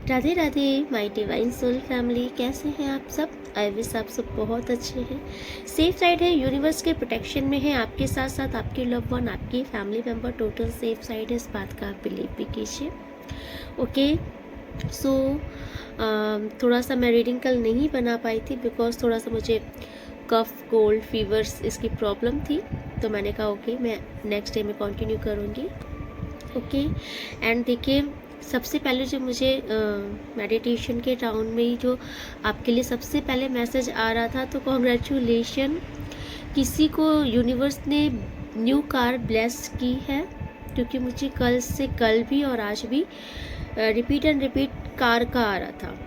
Radhe Radhe my divine soul family, कैसे हैं आप सब। आई विश आप सब बहुत अच्छे हैं, सेफ साइड है, यूनिवर्स के प्रोटेक्शन में है, आपके साथ साथ आपके लव वन, आपके family member total safe side है। इस बात का आप बिलीव भी कीजिए। ओके सो थोड़ा सा मैं रीडिंग कल नहीं बना पाई थी बिकॉज थोड़ा सा मुझे कफ कोल्ड फीवर्स इसकी प्रॉब्लम थी, तो मैंने कहा ओके मैं नेक्स्ट डे में कंटिन्यू करूँगी। ओके एंड देखिए, सबसे पहले जो मुझे मेडिटेशन के राउंड में ही जो आपके लिए सबसे पहले मैसेज आ रहा था, तो कॉन्ग्रेचुलेशन, किसी को यूनिवर्स ने न्यू कार ब्लेस की है, क्योंकि मुझे कल भी और आज भी रिपीट एंड रिपीट कार का आ रहा था।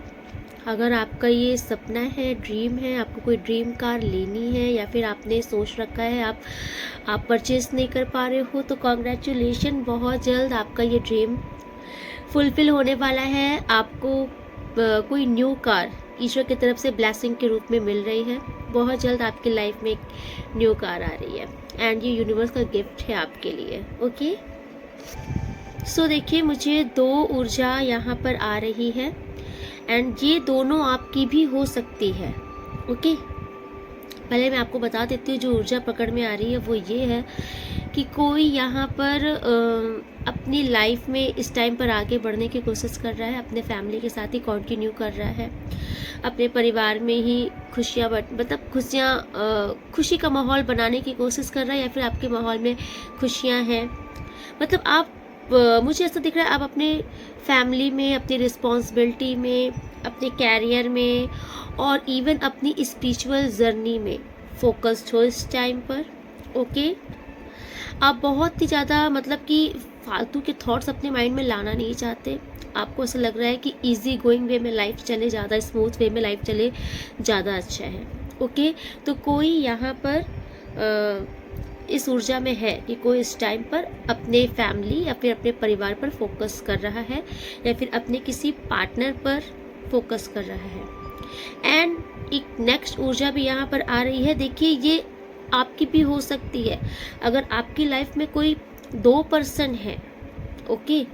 अगर आपका ये सपना है, ड्रीम है, आपको कोई ड्रीम कार लेनी है या फिर आपने सोच रखा है आप परचेस नहीं कर पा रहे हो, तो कॉन्ग्रेचुलेशन, बहुत जल्द आपका ये ड्रीम फुलफिल होने वाला है। आपको कोई न्यू कार ईश्वर की तरफ से ब्लेसिंग के रूप में मिल रही है। बहुत जल्द आपकी लाइफ में एक न्यू कार आ रही है एंड ये यूनिवर्स का गिफ्ट है आपके लिए। ओके सो देखिए, मुझे 2 ऊर्जा यहाँ पर आ रही है एंड ये दोनों आपकी भी हो सकती है। ओके पहले मैं आपको बता देती हूँ, जो ऊर्जा पकड़ में आ रही है वो ये है कि कोई यहाँ पर अपनी लाइफ में इस टाइम पर आगे बढ़ने की कोशिश कर रहा है, अपने फैमिली के साथ ही कंटिन्यू कर रहा है, अपने परिवार में ही खुशी का माहौल बनाने की कोशिश कर रहा है, या फिर आपके माहौल में खुशियाँ हैं। मतलब आप मुझे ऐसा दिख रहा है आप अपने फैमिली में, अपनी रिस्पॉन्सिबिलिटी में, अपने कैरियर में और इवन अपनी स्पिरिचुअल जर्नी में फोकस्ड हो इस टाइम पर। ओके आप बहुत ही ज़्यादा मतलब कि फालतू के थॉट्स अपने माइंड में लाना नहीं चाहते। आपको ऐसा लग रहा है कि इजी गोइंग वे में लाइफ चले, ज़्यादा स्मूथ वे में लाइफ चले, ज़्यादा अच्छा है। ओके तो कोई यहाँ पर इस ऊर्जा में है कि कोई इस टाइम पर अपने फैमिली या फिर अपने परिवार पर फोकस कर रहा है, या फिर अपने किसी पार्टनर पर फोकस कर रहा है। एंड एक नेक्स्ट ऊर्जा भी यहाँ पर आ रही है। देखिए ये आपकी भी हो सकती है। अगर आपकी लाइफ में कोई 2 पर्सन है, ओके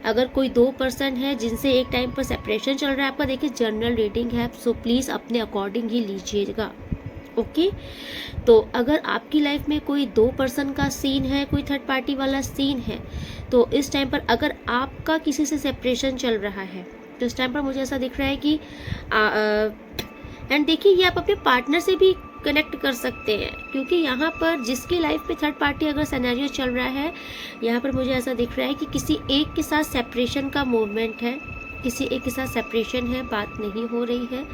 अगर कोई 2 पर्सन है जिनसे एक टाइम पर सेपरेशन चल रहा है आपका, देखिए जनरल रीडिंग है, सो प्लीज़ अपने अकॉर्डिंग ही लीजिएगा। ओके तो अगर आपकी लाइफ में कोई 2 पर्सन का सीन है, कोई थर्ड पार्टी वाला सीन है, तो इस टाइम पर अगर आपका किसी से सेपरेशन चल रहा है, तो इस टाइम पर मुझे ऐसा दिख रहा है कि एंड देखिए ये आप अपने पार्टनर से भी कनेक्ट कर सकते हैं, क्योंकि यहाँ पर जिसकी लाइफ में थर्ड पार्टी अगर सिनेरियो चल रहा है, यहाँ पर मुझे ऐसा दिख रहा है कि किसी एक के साथ सेपरेशन का मूवमेंट है, किसी एक के साथ सेपरेशन है, बात नहीं हो रही है।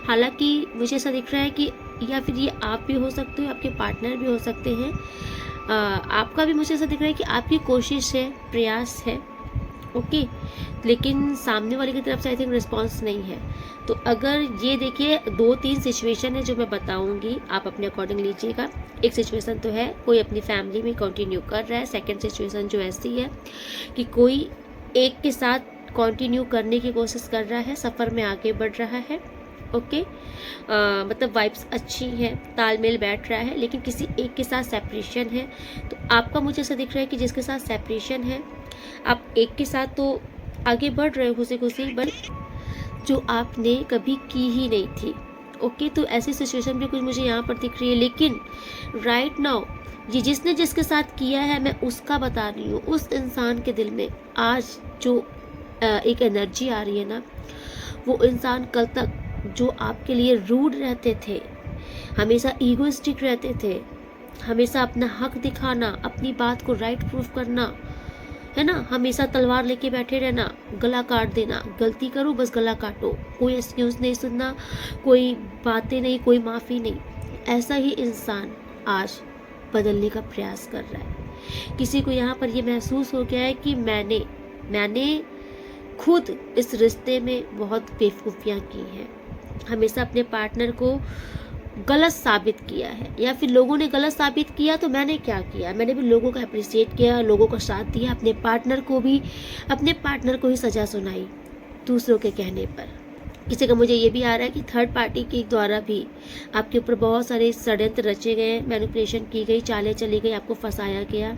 हालांकि मुझे ऐसा दिख रहा है कि या फिर ये आप भी हो सकते हो, आपके पार्टनर भी हो सकते हैं, आपका भी मुझे ऐसा दिख रहा है कि आपकी कोशिश है, प्रयास है। ओके लेकिन सामने वाले की तरफ से आई थिंक रिस्पॉन्स नहीं है। तो अगर ये देखिए 2-3 सिचुएशन है जो मैं बताऊंगी, आप अपने अकॉर्डिंग लीजिएगा। एक सिचुएशन तो है कोई अपनी फैमिली में कंटिन्यू कर रहा है। सेकंड सिचुएशन जो ऐसी है कि कोई एक के साथ कंटिन्यू करने की कोशिश कर रहा है, सफ़र में आगे बढ़ रहा है। ओके मतलब वाइब्स अच्छी हैं, तालमेल बैठ रहा है, लेकिन किसी एक के साथ सेपरेशन है। तो आपका मुझे ऐसा दिख रहा है कि जिसके साथ सेपरेशन है, आप एक के साथ तो आगे बढ़ रहे हो खुशी, बट जो आपने कभी की ही नहीं थी। ओके तो ऐसी सिचुएशन भी कुछ मुझे यहाँ पर दिख रही है, लेकिन राइट नाउ ये जिसने जिसके साथ किया है, मैं उसका बता रही हूँ, उस इंसान के दिल में आज जो एक एनर्जी आ रही है ना, वो इंसान कल तक जो आपके लिए रूड रहते थे, हमेशा ईगोइस्टिक रहते थे, हमेशा अपना हक दिखाना, अपनी बात को राइट प्रूफ करना, है ना, हमेशा तलवार लेके बैठे रहना, गला काट देना, गलती करो बस गला काटो, कोई एक्सक्यूज़ नहीं सुनना, कोई बातें नहीं, कोई माफ़ी नहीं, ऐसा ही इंसान आज बदलने का प्रयास कर रहा है। किसी को यहाँ पर ये महसूस हो गया है कि मैंने खुद इस रिश्ते में बहुत बेवकूफ़ियाँ की हैं, हमेशा अपने पार्टनर को गलत साबित किया है, या फिर लोगों ने गलत साबित किया तो मैंने क्या किया, मैंने भी लोगों का अप्रिशिएट किया, लोगों का साथ दिया, अपने पार्टनर को ही सज़ा सुनाई दूसरों के कहने पर। किसी का मुझे ये भी आ रहा है कि थर्ड पार्टी के द्वारा भी आपके ऊपर बहुत सारे षड्यंत्र रचे गए, मैनिपुलेशन की गई, चालें चली गई, आपको फंसाया गया,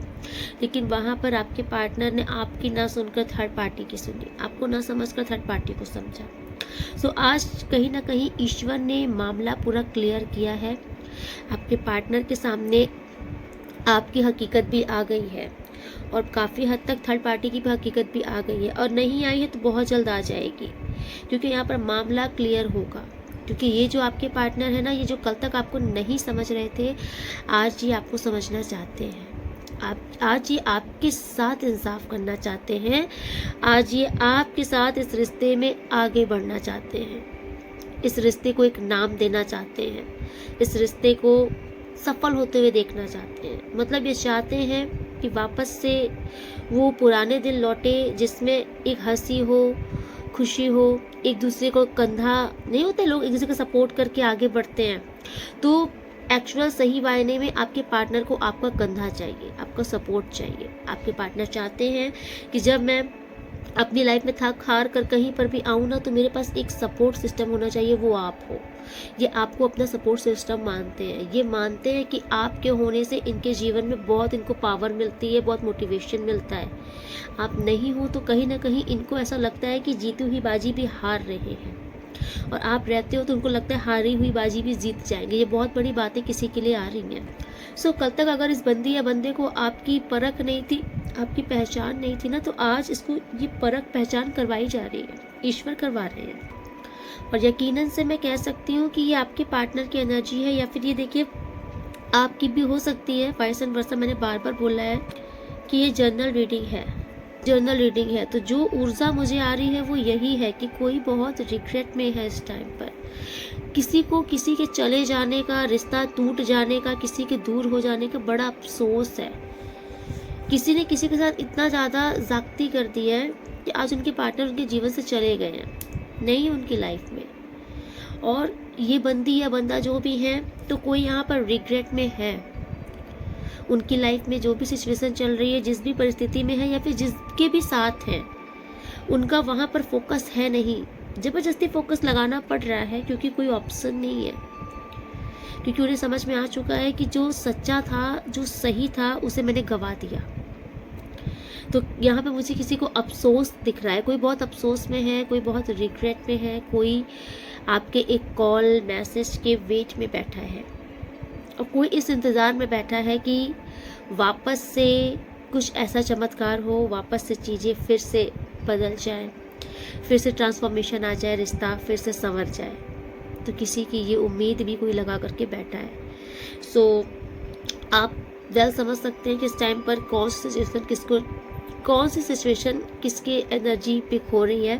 लेकिन वहाँ पर आपके पार्टनर ने आपकी ना सुनकर थर्ड पार्टी की सुनी, आपको ना समझकर थर्ड पार्टी को समझा। सो आज कहीं ना कहीं ईश्वर ने मामला पूरा क्लियर किया है, आपके पार्टनर के सामने आपकी हकीकत भी आ गई है और काफ़ी हद तक थर्ड पार्टी की भी हकीकत भी आ गई है, और नहीं आई है तो बहुत जल्द आ जाएगी, क्योंकि यहाँ पर मामला क्लियर होगा। क्योंकि ये जो आपके पार्टनर है ना, ये जो कल तक आपको नहीं समझ रहे थे, आज ये आपको समझना चाहते हैं। आज ये आपके साथ इंसाफ करना चाहते हैं, आज ये आपके साथ इस रिश्ते में आगे बढ़ना चाहते हैं, इस रिश्ते को एक नाम देना चाहते हैं, इस रिश्ते को सफल होते हुए देखना चाहते हैं। मतलब ये चाहते हैं कि वापस से वो पुराने दिन लौटे जिसमें एक हंसी हो, खुशी हो, एक दूसरे को कंधा नहीं होते, लोग एक दूसरे को सपोर्ट करके आगे बढ़ते हैं। तो एक्चुअल सही मायने में आपके पार्टनर को आपका कंधा चाहिए, आपका सपोर्ट चाहिए। आपके पार्टनर चाहते हैं कि जब मैं अपनी लाइफ में थक हार कर कहीं पर भी आऊँ ना, तो मेरे पास एक सपोर्ट सिस्टम होना चाहिए, वो आप हो। ये आपको अपना सपोर्ट सिस्टम मानते हैं, ये मानते हैं कि आपके होने से इनके जीवन में बहुत इनको पावर मिलती है, बहुत मोटिवेशन मिलता है। आप नहीं हो तो कहीं ना कहीं इनको ऐसा लगता है कि जीती हुई बाजी भी हार रहे हैं, और आप रहते हो तो उनको लगता है हारी हुई बाजी भी जीत जाएंगे। ये बहुत बड़ी बातें किसी के लिए आ रही हैं। सो कल तक अगर इस बंदी या बंदे को आपकी परख नहीं थी, आपकी पहचान नहीं थी ना, तो आज इसको ये परख पहचान करवाई जा रही है, ईश्वर करवा रहे हैं। और यकीनन से मैं कह सकती हूँ कि ये आपके पार्टनर की एनर्जी है, या फिर ये देखिए आपकी भी हो सकती है। वाइस एंड वर्सा मैंने बार बार बोला है कि ये जर्नल रीडिंग है, जर्नल रीडिंग है। तो जो ऊर्जा मुझे आ रही है वो यही है कि कोई बहुत रिग्रेट में है इस टाइम पर, किसी को किसी के चले जाने का, रिश्ता टूट जाने का, किसी के दूर हो जाने का बड़ा अफसोस है। किसी ने किसी के साथ इतना ज़्यादा ज़्यादती कर दी है कि आज उनके पार्टनर उनके जीवन से चले गए हैं, नहीं उनकी लाइफ में। और ये बंदी या बंदा जो भी है, तो कोई यहाँ पर रिग्रेट में है। उनकी लाइफ में जो भी सिचुएशन चल रही है, जिस भी परिस्थिति में है, या फिर जिसके भी साथ है, उनका वहाँ पर फोकस है नहीं, ज़बरदस्ती फोकस लगाना पड़ रहा है, क्योंकि कोई ऑप्शन नहीं है। क्योंकि उन्हें समझ में आ चुका है कि जो सच्चा था, जो सही था, उसे मैंने गवा दिया। तो यहाँ पे मुझे किसी को अफसोस दिख रहा है, कोई बहुत अफसोस में है, कोई बहुत रिग्रेट में है, कोई आपके एक कॉल मैसेज के वेट में बैठा है, और कोई इस इंतज़ार में बैठा है कि वापस से कुछ ऐसा चमत्कार हो, वापस से चीज़ें फिर से बदल जाए, फिर से ट्रांसफॉर्मेशन आ जाए, रिश्ता फिर से संवर जाए। तो किसी की ये उम्मीद भी कोई लगा करके बैठा है। सो आप वेल समझ सकते हैं कि इस टाइम पर कौन सी सिचुएशन किसके एनर्जी पे खो रही है।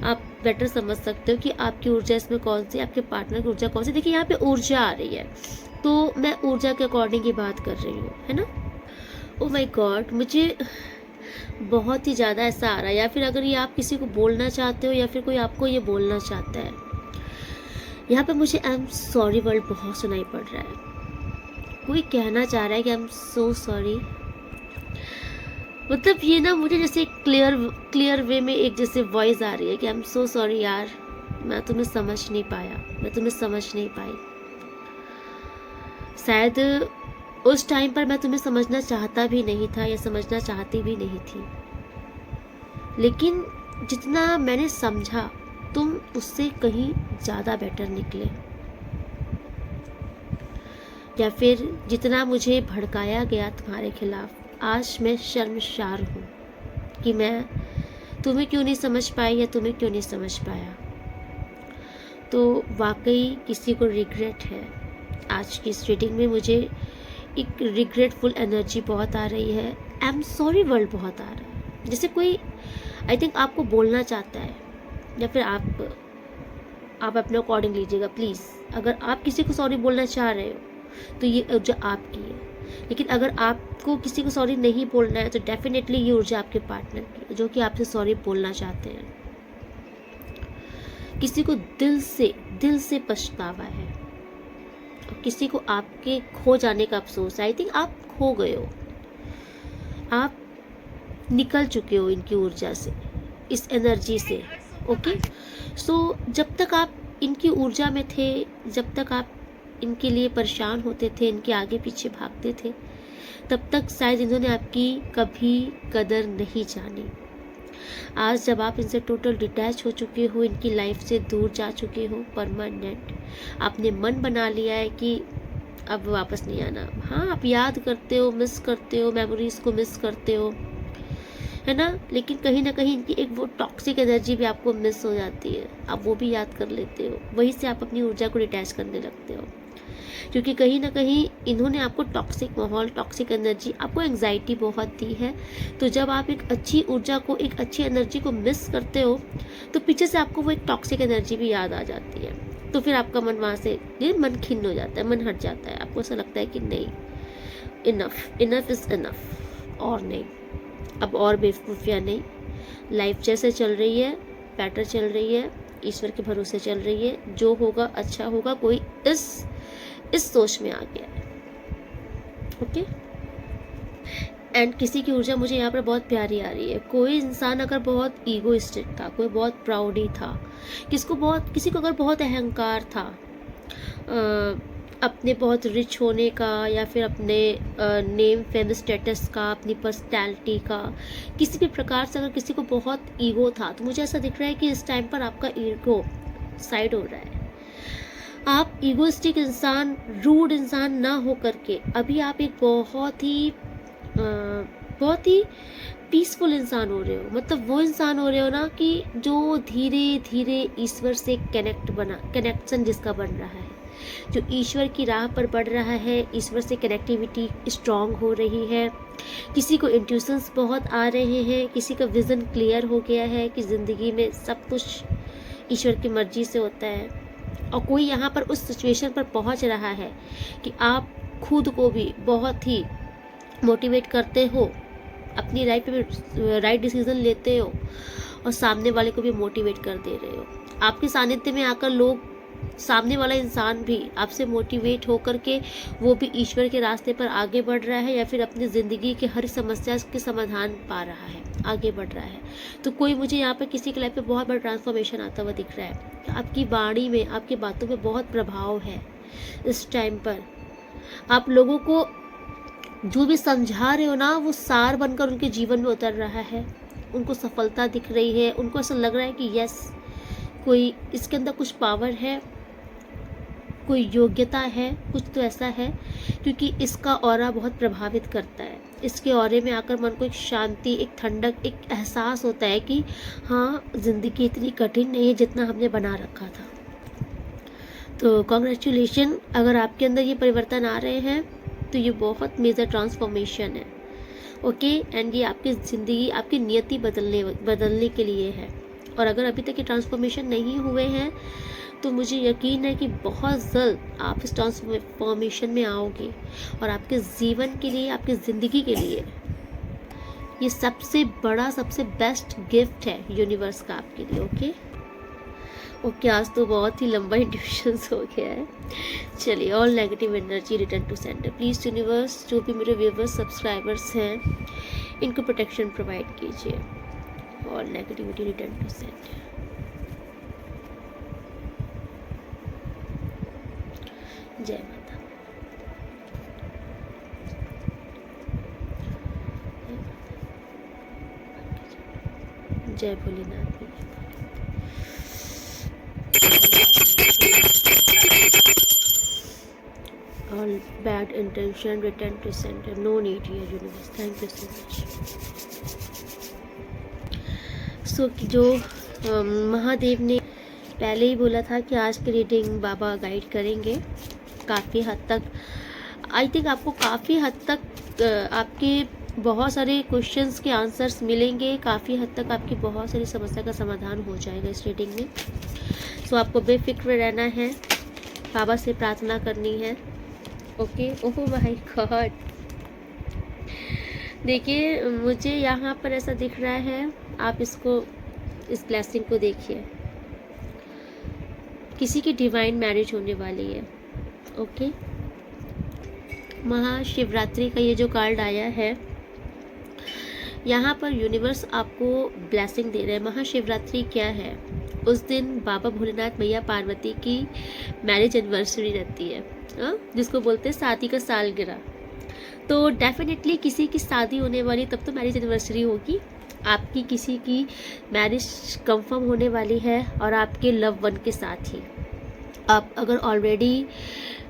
आप बेटर समझ सकते हो कि आपकी ऊर्जा इसमें कौन सी, आपके पार्टनर की ऊर्जा कौन सी। देखिए यहाँ पे ऊर्जा आ रही है, तो मैं ऊर्जा के अकॉर्डिंग ही बात कर रही हूँ, है ना। ओह माय गॉड, मुझे बहुत ही ज़्यादा ऐसा आ रहा है, या फिर अगर ये आप किसी को बोलना चाहते हो, या फिर कोई आपको ये बोलना चाहता है, यहाँ पे मुझे आई एम सॉरी वर्ड बहुत सुनाई पड़ रहा है। कोई कहना चाह रहा है कि आई एम सो सॉरी। मतलब ये ना मुझे जैसे क्लियर वे में एक जैसे वॉइस आ रही है कि आई एम सो सॉरी यार, मैं तुम्हें समझ नहीं पाया, मैं तुम्हें समझ नहीं पाई। शायद उस टाइम पर मैं तुम्हें समझना चाहता भी नहीं था, या समझना चाहती भी नहीं थी, लेकिन जितना मैंने समझा तुम उससे कहीं ज़्यादा बेटर निकले। या फिर जितना मुझे भड़काया गया तुम्हारे खिलाफ, आज मैं शर्मसार हूँ कि मैं तुम्हें क्यों नहीं समझ पाई, या तुम्हें क्यों नहीं समझ पाया। तो वाकई किसी को रिग्रेट है। आज की इस रीडिंग में मुझे एक रिग्रेटफुल एनर्जी बहुत आ रही है, आई एम सॉरी वर्ड बहुत आ रहा है। जैसे कोई आई थिंक आपको बोलना चाहता है, या फिर आप अपने अकॉर्डिंग लीजिएगा प्लीज़। अगर आप किसी को सॉरी बोलना चाह रहे हो तो ये ऊर्जा आपकी है, लेकिन अगर आपको किसी को सॉरी नहीं बोलना है तो डेफिनेटली ये ऊर्जा आपके पार्टनर की है, जो कि आपसे सॉरी बोलना चाहते हैं। किसी को दिल से पछतावा है, और किसी को आपके खो जाने का अफसोस है। आई थिंक आप खो गए हो, आप निकल चुके हो इनकी ऊर्जा से, इस एनर्जी से, ओके। सो जब तक आप इनकी ऊर्जा में थे, जब तक आप इनके लिए परेशान होते थे, इनके आगे पीछे भागते थे, तब तक शायद इन्होंने आपकी कभी कदर नहीं जानी। आज जब आप इनसे टोटल डिटैच हो चुके हो, इनकी लाइफ से दूर जा चुके हो परमानेंट, आपने मन बना लिया है कि अब वापस नहीं आना। हाँ, आप याद करते हो, मिस करते हो, मेमोरीज को मिस करते हो, है ना, लेकिन कहीं ना कहीं इनकी एक वो टॉक्सिक एनर्जी भी आपको मिस हो जाती है, आप वो भी याद कर लेते हो, वहीं से आप अपनी ऊर्जा को डिटैच करने लगते हो, क्योंकि कहीं ना कहीं इन्होंने आपको टॉक्सिक माहौल, टॉक्सिक एनर्जी, आपको एंग्जाइटी बहुत दी है। तो जब आप एक अच्छी ऊर्जा को, एक अच्छी एनर्जी को मिस करते हो, तो पीछे से आपको वो एक टॉक्सिक एनर्जी भी याद आ जाती है। तो फिर आपका मन वहाँ से मन खिन्न हो जाता है, मन हट जाता है, आपको ऐसा लगता है कि नहीं, इनफ, इनफ इज़ इनफ, और नहीं, अब और बेवकूफ़ियाँ नहीं, लाइफ जैसे चल रही है, बेटर चल रही है, ईश्वर के भरोसे चल रही है, जो होगा अच्छा होगा। कोई इस सोच में आ गया है। ओके। एंड किसी की ऊर्जा मुझे यहाँ पर बहुत प्यारी आ रही है। कोई इंसान अगर बहुत ईगोइस्टिक था, कोई बहुत प्राउडी था, किसी को अगर बहुत अहंकार था, अपने बहुत रिच होने का, या फिर अपने नेम फेम स्टेटस का, अपनी पर्सनैलिटी का, किसी भी प्रकार से अगर किसी को बहुत ईगो था, तो मुझे ऐसा दिख रहा है कि इस टाइम पर आपका ईगो साइड हो रहा है। आप ईगोइस्टिक इंसान, रूड इंसान ना हो करके अभी आप एक बहुत ही पीसफुल इंसान हो रहे हो। मतलब वो इंसान हो रहे हो ना कि जो धीरे धीरे ईश्वर से कनेक्शन जिसका बन रहा है, जो ईश्वर की राह पर बढ़ रहा है, ईश्वर से कनेक्टिविटी स्ट्रांग हो रही है। किसी को इंट्यूशंस बहुत आ रहे हैं, किसी का विज़न क्लियर हो गया है कि ज़िंदगी में सब कुछ ईश्वर की मर्जी से होता है। और कोई यहाँ पर उस सिचुएशन पर पहुँच रहा है कि आप खुद को भी बहुत ही मोटिवेट करते हो, अपनी लाइफ में राइट डिसीजन लेते हो, और सामने वाले को भी मोटिवेट कर दे रहे हो। आपके सानिध्य में आकर लोग, सामने वाला इंसान भी आपसे मोटिवेट होकर के वो भी ईश्वर के रास्ते पर आगे बढ़ रहा है, या फिर अपनी ज़िंदगी के हर समस्या के समाधान पा रहा है, आगे बढ़ रहा है। तो कोई मुझे यहाँ पर किसी की लाइफ में बहुत बड़ा ट्रांसफॉर्मेशन आता हुआ दिख रहा है। आपकी वाणी में, आपकी बातों में बहुत प्रभाव है। इस टाइम पर आप लोगों को जो भी समझा रहे हो ना, वो सार बनकर उनके जीवन में उतर रहा है। उनको सफलता दिख रही है, उनको ऐसा लग रहा है कि यस, कोई इसके अंदर कुछ पावर है, कोई योग्यता है, कुछ तो ऐसा है, क्योंकि इसका ऑरा बहुत प्रभावित करता है। इसके ऑरे में आकर मन को एक शांति, एक ठंडक, एक एहसास होता है कि हाँ, ज़िंदगी इतनी कठिन नहीं है जितना हमने बना रखा था। तो कॉन्ग्रेचुलेशन, अगर आपके अंदर ये परिवर्तन आ रहे हैं तो ये बहुत मेजर ट्रांसफॉर्मेशन है। ओके। एंड ये आपकी ज़िंदगी, आपकी नियति बदलने के लिए है। और अगर अभी तक ये ट्रांसफॉर्मेशन नहीं हुए हैं तो मुझे यकीन है कि बहुत जल्द आप इस ट्रांसफॉर्मेशन में आओगे, और आपके जीवन के लिए, आपकी ज़िंदगी के लिए ये सबसे बड़ा, सबसे बेस्ट गिफ्ट है यूनिवर्स का आपके लिए। ओके, आज तो बहुत ही लंबा इंट्यूशंस हो गया है। चलिए, all negative energy return to centre. Please universe, जो भी मेरे व्यूवर्स, सब्सक्राइबर्स हैं, इनको प्रोटेक्शन प्रोवाइड कीजिए। All negativity return to centre. जय माता। जय Bholenath. All bad intention return to center. No need here, universe. Thank you so much. So जो महादेव ने पहले ही बोला था कि आज की रीडिंग बाबा गाइड करेंगे, काफ़ी हद तक, आई थिंक आपको काफ़ी हद तक आपके बहुत सारे क्वेश्चंस के आंसर्स मिलेंगे, काफ़ी हद तक आपकी बहुत सारी समस्या का समाधान हो जाएगा इस रीडिंग में। सो आपको बेफिक्र रहना है, बाबा से प्रार्थना करनी है। ओके। ओह माय गॉड, देखिए मुझे यहाँ पर ऐसा दिख रहा है, आप इसको, इस ब्लेसिंग को देखिए, किसी की डिवाइन मैरिज होने वाली है। ओके। महाशिवरात्रि का ये जो कार्ड आया है, यहाँ पर यूनिवर्स आपको ब्लेसिंग दे रहा है। महाशिवरात्रि क्या है? उस दिन बाबा भोलेनाथ मैया पार्वती की मैरिज एनिवर्सरी रहती है, जिसको बोलते हैं शादी का सालगिरह। तो डेफिनेटली किसी की शादी होने वाली तब तो मैरिज एनिवर्सरी होगी, आपकी किसी की मैरिज कंफर्म होने वाली है और आपके लव वन के साथ ही। आप अगर ऑलरेडी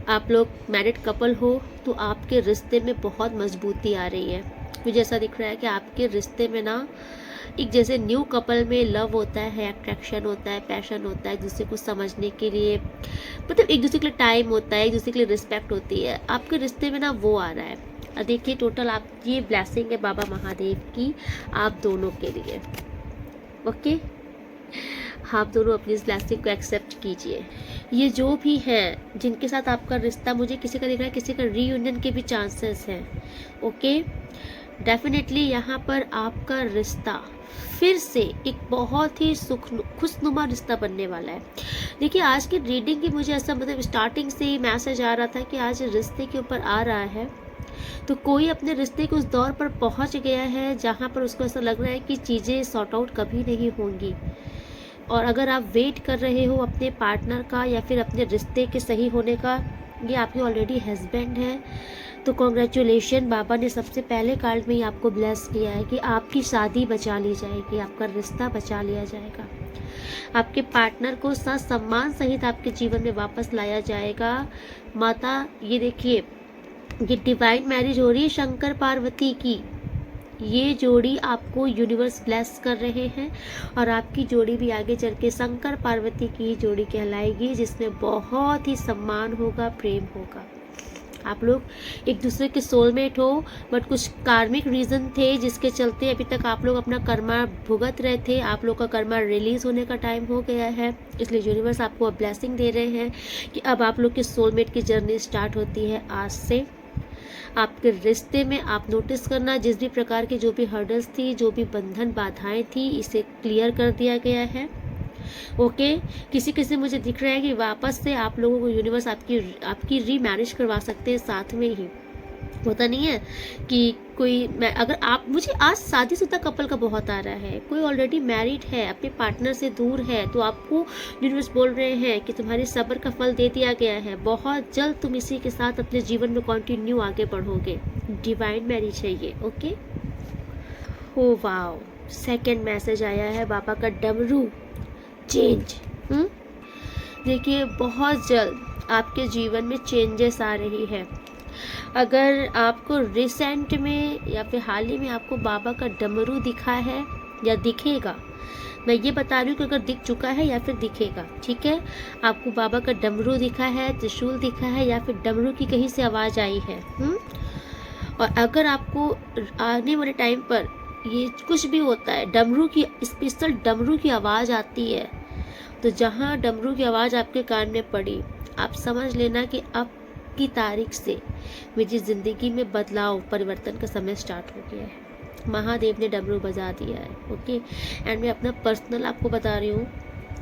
आप लोग मैरिड कपल हो तो आपके रिश्ते में बहुत मजबूती आ रही है। मुझे ऐसा दिख रहा है कि आपके रिश्ते में ना एक जैसे न्यू कपल में लव होता है, अट्रैक्शन होता है, पैशन होता है, एक दूसरे को समझने के लिए, मतलब एक दूसरे के लिए टाइम होता है, एक दूसरे के लिए रिस्पेक्ट होती है, आपके रिश्ते में ना वो आ रहा है। देखिए टोटल आप ये ब्लेसिंग है बाबा महादेव की आप दोनों के लिए। ओके, आप दोनों अपनी इस ब्लेसिंग को एक्सेप्ट कीजिए। ये जो भी हैं जिनके साथ आपका रिश्ता, मुझे किसी का दिख रहा है किसी का रीयूनियन के भी चांसेस हैं। ओके, डेफिनेटली यहाँ पर आपका रिश्ता फिर से एक बहुत ही खुशनुमा रिश्ता बनने वाला है। देखिए आज की रीडिंग की मुझे ऐसा मतलब स्टार्टिंग से ही मैसेज आ रहा था कि आज रिश्ते के ऊपर आ रहा है, तो कोई अपने रिश्ते के उस दौर पर पहुंच गया है जहां पर उसको ऐसा लग रहा है कि चीज़ें सॉर्ट आउट कभी नहीं होंगी। और अगर आप वेट कर रहे हो अपने पार्टनर का या फिर अपने रिश्ते के सही होने का, ये आपके ऑलरेडी हस्बैंड है, तो कॉन्ग्रेचुलेशन। बाबा ने सबसे पहले कार्ड में ही आपको ब्लेस किया है कि आपकी शादी बचा ली जाएगी, आपका रिश्ता बचा लिया जाएगा, आपके पार्टनर को सम्मान सहित आपके जीवन में वापस लाया जाएगा। माता ये देखिए, ये डिवाइन मैरिज हो रही है शंकर पार्वती की। ये जोड़ी आपको यूनिवर्स ब्लेस कर रहे हैं और आपकी जोड़ी भी आगे चल के शंकर पार्वती की जोड़ी कहलाएगी, जिसमें बहुत ही सम्मान होगा, प्रेम होगा। आप लोग एक दूसरे के सोलमेट हो, बट कुछ कार्मिक रीजन थे जिसके चलते अभी तक आप लोग अपना कर्मा भुगत रहे थे। आप लोग का कर्मा रिलीज होने का टाइम हो गया है, इसलिए यूनिवर्स आपको अब ब्लेसिंग दे रहे हैं कि अब आप लोग के सोलमेट की जर्नी स्टार्ट होती है आज से। आपके रिश्ते में आप नोटिस करना, जिस भी प्रकार की जो भी हर्डल्स थी, जो भी बंधन बाधाएं थी, इसे क्लियर कर दिया गया है। ओके, किसी किसी मुझे दिख रहा है कि वापस से आप लोगों को यूनिवर्स आपकी रीमैरिज करवा सकते हैं। साथ में ही होता नहीं है कि अगर आप, मुझे आज शादीशुदा कपल का बहुत आ रहा है, कोई ऑलरेडी मैरिड है, अपने पार्टनर से दूर है, तो आपको यूनिवर्स बोल रहे हैं कि तुम्हारे सब्र का फल दे दिया गया है, बहुत जल्द तुम इसी के साथ अपने जीवन में कंटिन्यू आगे बढ़ोगे। डिवाइन मैरिज है ये। Okay, oh wow, second message आया है बाबा का डमरू चेंज। देखिए बहुत जल्द आपके जीवन में चेंजेस आ रही है। अगर आपको रिसेंट में या फिर हाल ही में आपको बाबा का डमरू दिखा है या दिखेगा, मैं ये बता रही हूँ कि अगर दिख चुका है या फिर दिखेगा, ठीक है, आपको बाबा का डमरू दिखा है, त्रिशूल दिखा है या फिर डमरू की कहीं से आवाज़ आई है। और अगर आपको आने वाले टाइम पर ये कुछ भी होता है, डमरू की स्पेशल डमरू की आवाज़ आती है, तो जहाँ डमरू की आवाज़ आपके कान में पड़ी, आप समझ लेना कि अब की तारीख से मेरी ज़िंदगी में बदलाव, परिवर्तन का समय स्टार्ट हो गया है। महादेव ने डमरू बजा दिया है। ओके, एंड मैं अपना पर्सनल आपको बता रही हूँ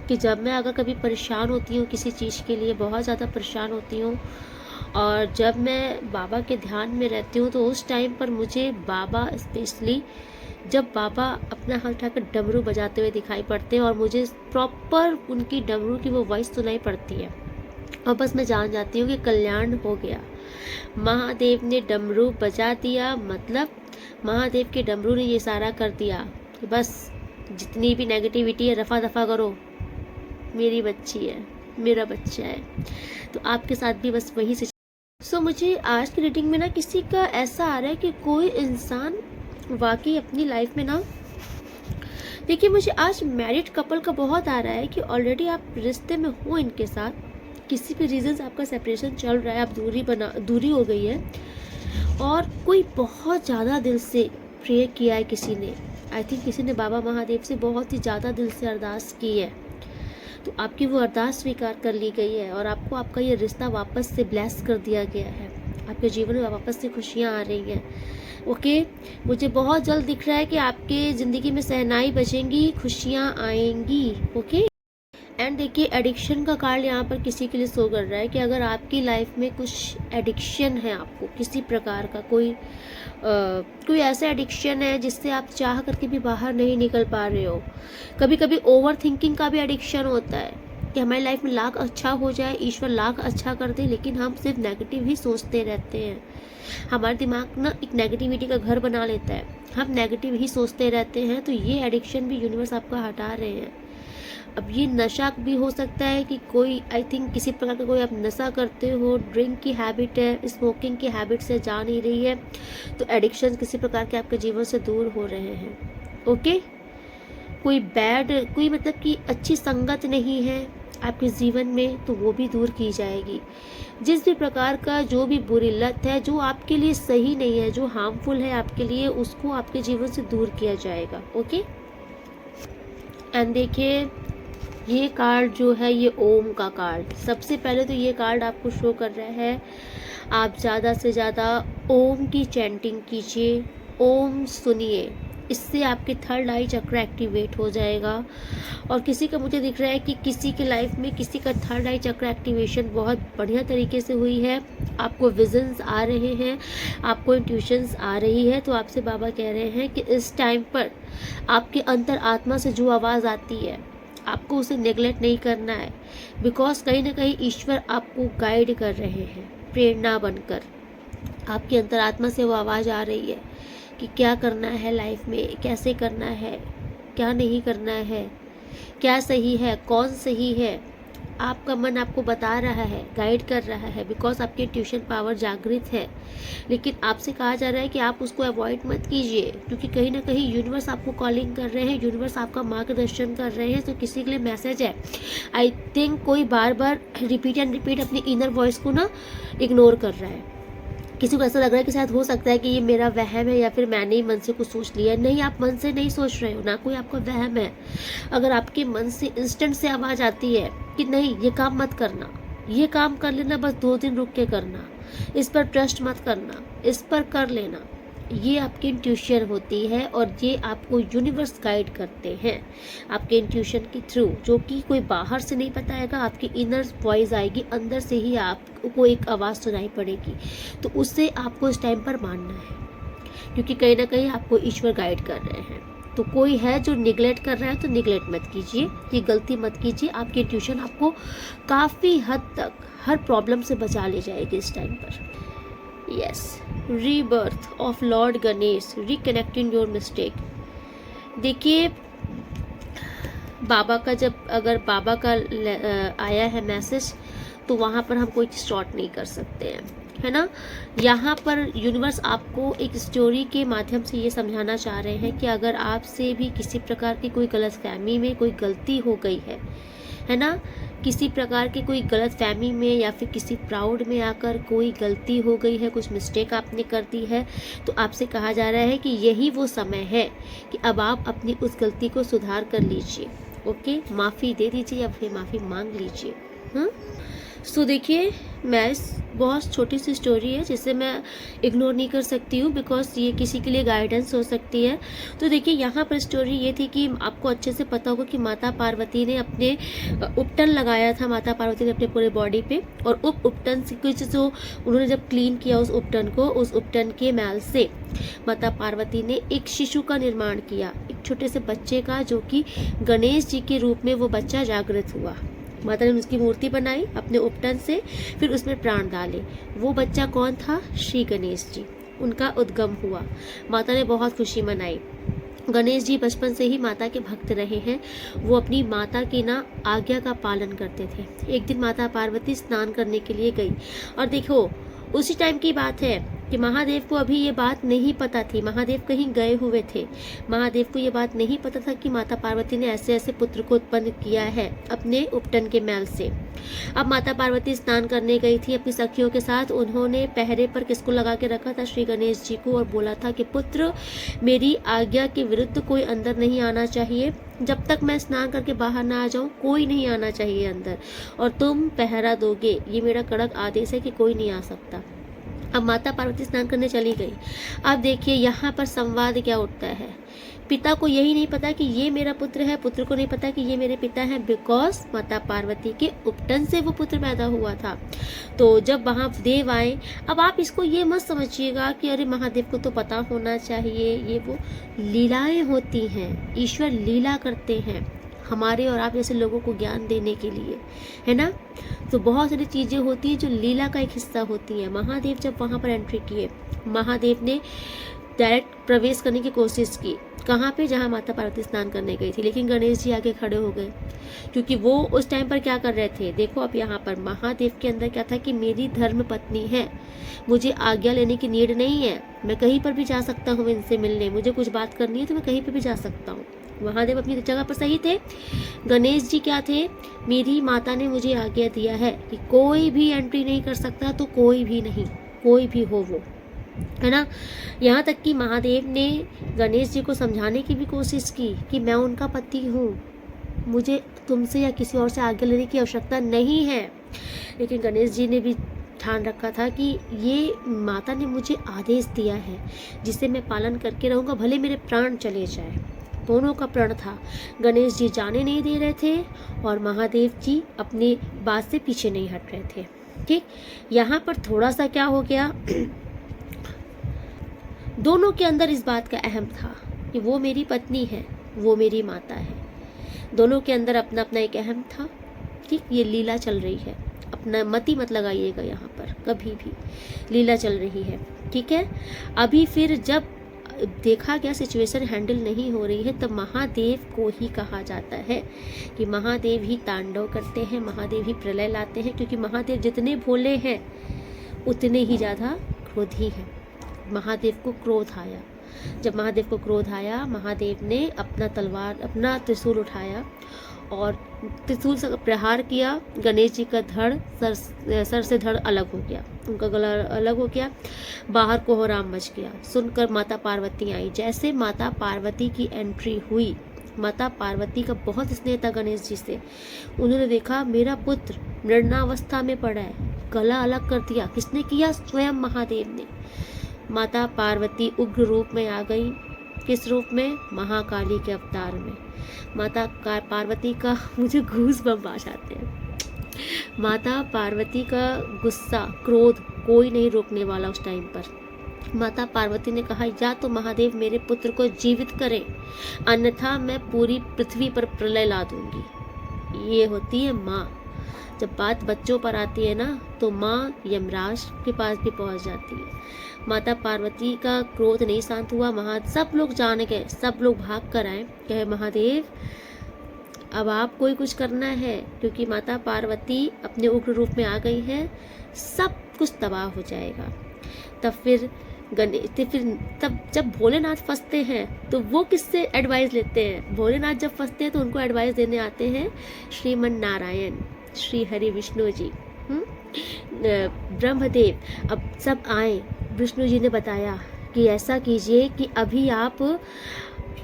कि जब मैं अगर कभी परेशान होती हूँ किसी चीज़ के लिए, बहुत ज़्यादा परेशान होती हूँ, और जब मैं बाबा के ध्यान में रहती हूँ, तो उस टाइम पर मुझे बाबा स्पेशली, जब बाबा अपना हाथ उठाकर डमरू बजाते हुए दिखाई पड़ते हैं और मुझे प्रॉपर उनकी डमरू की वो वॉइस सुनाई पड़ती है, और बस मैं जान जाती हूँ कि कल्याण हो गया। महादेव ने डमरू बजा दिया, मतलब महादेव के डमरू ने ये सारा कर दिया कि बस जितनी भी नेगेटिविटी है रफा दफा करो, मेरी बच्ची है, मेरा बच्चा है। तो आपके साथ भी बस वही से। मुझे आज की रीडिंग में ना किसी का ऐसा आ रहा है कि कोई इंसान वाकई अपनी लाइफ में ना, देखिए मुझे आज मैरिड कपल का बहुत आ रहा है कि ऑलरेडी आप रिश्ते में हो इनके साथ, किसी भी रीज़न से आपका सेपरेशन चल रहा है, आप दूरी हो गई है, और कोई बहुत ज़्यादा दिल से प्रे किया है किसी ने। आई थिंक किसी ने बाबा महादेव से बहुत ही ज़्यादा दिल से अरदास की है, तो आपकी वो अरदास स्वीकार कर ली गई है और आपको आपका ये रिश्ता वापस से ब्लेस कर दिया गया है। आपके जीवन में वापस से खुशियाँ आ रही हैं। ओके, मुझे बहुत जल्द दिख रहा है कि आपके ज़िंदगी में सहनाई बचेंगी, खुशियाँ आएंगी। ओके, एंड देखिए एडिक्शन का कार्ड यहाँ पर किसी के लिए शो कर रहा है कि अगर आपकी लाइफ में कुछ एडिक्शन है, आपको किसी प्रकार का कोई ऐसा एडिक्शन है जिससे आप चाह करके भी बाहर नहीं निकल पा रहे हो। कभी कभी ओवर थिंकिंग का भी एडिक्शन होता है कि हमारी लाइफ में लाख अच्छा हो जाए, ईश्वर लाख अच्छा कर दे, लेकिन हम सिर्फ नेगेटिव ही सोचते रहते हैं। हमारा दिमाग ना एक नेगेटिविटी का घर बना लेता है, हम नेगेटिव ही सोचते रहते हैं। तो ये एडिक्शन भी यूनिवर्स आपका हटा रहे हैं। अब ये नशा भी हो सकता है कि कोई, आई थिंक किसी प्रकार का कोई आप नशा करते हो, ड्रिंक की हैबिट है, स्मोकिंग की हैबिट से जा नहीं रही है, तो एडिक्शन किसी प्रकार के आपके जीवन से दूर हो रहे हैं। ओके, कोई मतलब कि अच्छी संगत नहीं है आपके जीवन में, तो वो भी दूर की जाएगी। जिस भी प्रकार का जो भी बुरी लत है, जो आपके लिए सही नहीं है, जो हार्मफुल है आपके लिए, उसको आपके जीवन से दूर किया जाएगा। ओके, एंड देखिए ये कार्ड जो है, ये ओम का कार्ड। सबसे पहले तो ये कार्ड आपको शो कर रहा है, आप ज़्यादा से ज़्यादा ओम की चैंटिंग कीजिए, ओम सुनिए, इससे आपके थर्ड आई चक्र एक्टिवेट हो जाएगा। और किसी का मुझे दिख रहा है कि किसी के लाइफ में किसी का थर्ड आई चक्र एक्टिवेशन बहुत बढ़िया तरीके से हुई है, आपको विजन्स आ रहे हैं, आपको इंट्यूशंस आ रही है। तो आपसे बाबा कह रहे हैं कि इस टाइम पर आपके अंतर आत्मा से जो आवाज़ आती है, आपको उसे नेगलेक्ट नहीं करना है, बिकॉज कहीं ना कहीं ईश्वर आपको गाइड कर रहे हैं, प्रेरणा बनकर आपकी अंतरात्मा से वो आवाज़ आ रही है कि क्या करना है लाइफ में, कैसे करना है, क्या नहीं करना है, क्या सही है, कौन सही है। आपका मन आपको बता रहा है, गाइड कर रहा है, बिकॉज आपकी ट्यूशन पावर जागृत है। लेकिन आपसे कहा जा रहा है कि आप उसको अवॉइड मत कीजिए, क्योंकि कहीं ना कहीं यूनिवर्स आपको कॉलिंग कर रहे हैं, यूनिवर्स आपका मार्गदर्शन कर रहे हैं। तो किसी के लिए मैसेज है, आई थिंक कोई बार बार रिपीट एंड रिपीट अपनी इनर वॉइस को ना इग्नोर कर रहा है। किसी को ऐसा लग रहा है कि शायद हो सकता है कि ये मेरा वहम है, या फिर मैंने ही मन से कुछ सोच लिया है। नहीं, आप मन से नहीं सोच रहे हो, ना कोई आपका वहम है। अगर आपके मन से इंस्टेंट से आवाज़ आती है कि नहीं ये काम मत करना, ये काम कर लेना, बस 2 दिन रुक के करना, इस पर ट्रस्ट मत करना, इस पर कर लेना, ये आपकी इंट्यूशन होती है। और ये आपको यूनिवर्स गाइड करते हैं आपके इंट्यूशन के थ्रू, जो कि कोई बाहर से नहीं बताएगा, आपकी इनर वॉइस आएगी, अंदर से ही आपको एक आवाज़ सुनाई पड़ेगी। तो उससे आपको इस टाइम पर मानना है, क्योंकि कहीं ना कहीं आपको ईश्वर गाइड कर रहे हैं। तो कोई है जो निगलेक्ट कर रहा है, तो निगलेक्ट मत कीजिए, ये गलती मत कीजिए। आपकी इंट्यूशन आपको काफ़ी हद तक हर प्रॉब्लम से बचा ले जाएगी इस टाइम पर। Yes, rebirth of Lord Ganesh, reconnecting your mistake. देखिए बाबा का अगर बाबा का आया है मैसेज, तो वहाँ पर हम कोई शॉर्ट नहीं कर सकते हैं, है ना। यहाँ पर यूनिवर्स आपको एक स्टोरी के माध्यम से ये समझाना चाह रहे हैं कि अगर आपसे भी किसी प्रकार की कोई गलतफहमी में कोई गलती हो गई है ना, किसी प्रकार की कोई गलत फहमी में या फिर किसी प्राउड में आकर कोई गलती हो गई है, कुछ मिस्टेक आपने कर दी है, तो आपसे कहा जा रहा है कि यही वो समय है कि अब आप अपनी उस गलती को सुधार कर लीजिए। ओके, माफ़ी दे दीजिए या फिर माफ़ी मांग लीजिए। सो देखिए, बहुत छोटी सी स्टोरी है जिसे मैं इग्नोर नहीं कर सकती हूँ, बिकॉज ये किसी के लिए गाइडेंस हो सकती है। तो देखिए यहाँ पर स्टोरी ये थी कि आपको अच्छे से पता होगा कि माता पार्वती ने अपने उपटन लगाया था, माता पार्वती ने अपने पूरे बॉडी पे, और उपटन से कुछ जो उन्होंने जब क्लीन किया उस उपटन को, उस उपटन के मैल से माता पार्वती ने एक शिशु का निर्माण किया, एक छोटे से बच्चे का, जो कि गणेश जी के रूप में वो बच्चा जागृत हुआ। माता ने उसकी मूर्ति बनाई अपने उपटन से, फिर उसमें प्राण डाले। वो बच्चा कौन था? श्री गणेश जी, उनका उद्गम हुआ। माता ने बहुत खुशी मनाई। गणेश जी बचपन से ही माता के भक्त रहे हैं। वो अपनी माता की आज्ञा का पालन करते थे। एक दिन माता पार्वती स्नान करने के लिए गई, और देखो उसी टाइम की बात है कि महादेव को अभी ये बात नहीं पता थी, महादेव कहीं गए हुए थे। महादेव को ये बात नहीं पता था कि माता पार्वती ने ऐसे ऐसे पुत्र को उत्पन्न किया है अपने उपटन के मैल से। अब माता पार्वती स्नान करने गई थी अपनी सखियों के साथ। उन्होंने पहरे पर किसको लगा के रखा था? श्री गणेश जी को, और बोला था कि पुत्र, मेरी आज्ञा के विरुद्ध कोई अंदर नहीं आना चाहिए। जब तक मैं स्नान करके बाहर ना आ जाऊं, कोई नहीं आना चाहिए अंदर, और तुम पहरा दोगे, ये मेरा कड़क आदेश है कि कोई नहीं आ सकता। अब माता पार्वती स्नान करने चली गई। अब देखिए यहाँ पर संवाद क्या उठता है पिता को यही नहीं पता कि ये मेरा पुत्र है, पुत्र को नहीं पता कि ये मेरे पिता हैं, बिकॉज माता पार्वती के उपटन से वो पुत्र पैदा हुआ था। तो जब महादेव आए, अब आप इसको ये मत समझिएगा कि अरे महादेव को तो पता होना चाहिए, ये वो लीलाएं होती हैं, ईश्वर लीला करते हैं हमारे और आप जैसे लोगों को ज्ञान देने के लिए, है ना। तो बहुत सारी चीज़ें होती हैं जो लीला का एक हिस्सा होती हैं। महादेव जब वहाँ पर एंट्री किए, महादेव ने डायरेक्ट प्रवेश करने की कोशिश की, कहाँ पे, जहाँ माता पार्वती स्नान करने गई थी, लेकिन गणेश जी आगे खड़े हो गए, क्योंकि वो उस टाइम पर क्या कर रहे थे। देखो अब यहाँ पर महादेव के अंदर क्या था कि मेरी धर्म पत्नी है, मुझे आज्ञा लेने की नीड नहीं है, मैं कहीं पर भी जा सकता हूँ इनसे मिलने, मुझे कुछ बात करनी है तो मैं कहीं पर भी जा सकता हूँ। महादेव अपनी जगह पर सही थे। गणेश जी क्या थे, मेरी माता ने मुझे आज्ञा दिया है कि कोई भी एंट्री नहीं कर सकता, तो कोई भी नहीं, कोई भी हो वो, है ना। यहाँ तक कि महादेव ने गणेश जी को समझाने की भी कोशिश की कि मैं उनका पति हूँ, मुझे तुमसे या किसी और से आज्ञा लेने की आवश्यकता नहीं है। लेकिन गणेश जी ने भी ठान रखा था कि ये माता ने मुझे आदेश दिया है जिसे मैं पालन करके रहूँगा, भले मेरे प्राण चले जाए। दोनों का प्रण था। गणेश जी जाने नहीं दे रहे थे और महादेव जी अपनी बात से पीछे नहीं हट रहे थे। ठीक, यहाँ पर थोड़ा सा क्या हो गया, दोनों के अंदर इस बात का अहम था कि वो मेरी पत्नी है, वो मेरी माता है। दोनों के अंदर अपना अपना एक अहम था। ठीक, ये लीला चल रही है, अपना मति मत लगाइएगा यहाँ पर कभी भी, लीला चल रही है। ठीक है, अभी फिर जब देखा गया सिचुएशन हैंडल नहीं हो रही है, तब महादेव को ही कहा जाता है कि महादेव ही तांडव करते हैं, महादेव ही प्रलय लाते हैं, क्योंकि महादेव जितने भोले हैं उतने ही ज़्यादा क्रोधी हैं। महादेव को क्रोध आया। जब महादेव को क्रोध आया, महादेव ने अपना तलवार, अपना त्रिशूल उठाया और त्रिशूल से प्रहार किया। गणेश जी का धड़ सर से धड़ अलग हो गया, उनका गला अलग हो गया, बाहर कोहराम मच गया। सुनकर माता पार्वती आई। जैसे माता पार्वती की एंट्री हुई, माता पार्वती का बहुत स्नेह था गणेश जी से। उन्होंने देखा मेरा पुत्र मृणावस्था में पड़ा है, गला अलग कर दिया। किसने किया? स्वयं महादेव ने। माता पार्वती उग्र रूप में आ गई। किस रूप में? महाकाली के अवतार में। माता पार्वती का मुझे घूस बम आ जाते हैं। माता पार्वती का गुस्सा, क्रोध कोई नहीं रोकने वाला उस टाइम पर। माता पार्वती ने कहा या तो महादेव मेरे पुत्र को जीवित करें, अन्यथा मैं पूरी पृथ्वी पर प्रलय ला दूंगी। ये होती है माँ। जब बात बच्चों पर आती है ना, तो माँ यमराज के पास भी पहुंच जाती है। माता पार्वती का क्रोध नहीं शांत हुआ। सब लोग जान गए, सब लोग भाग कर आए, कहे महादेव अब आप कोई कुछ करना है, क्योंकि माता पार्वती अपने उग्र रूप में आ गई है, सब कुछ तबाह हो जाएगा। तब जब भोलेनाथ फंसते हैं तो वो किससे एडवाइस लेते हैं? भोलेनाथ जब फंसते हैं तो उनको एडवाइस देने आते हैं श्रीमन नारायण, श्री हरि विष्णु जी, ब्रह्मदेव। अब सब आए, विष्णु जी ने बताया कि ऐसा कीजिए कि अभी आप,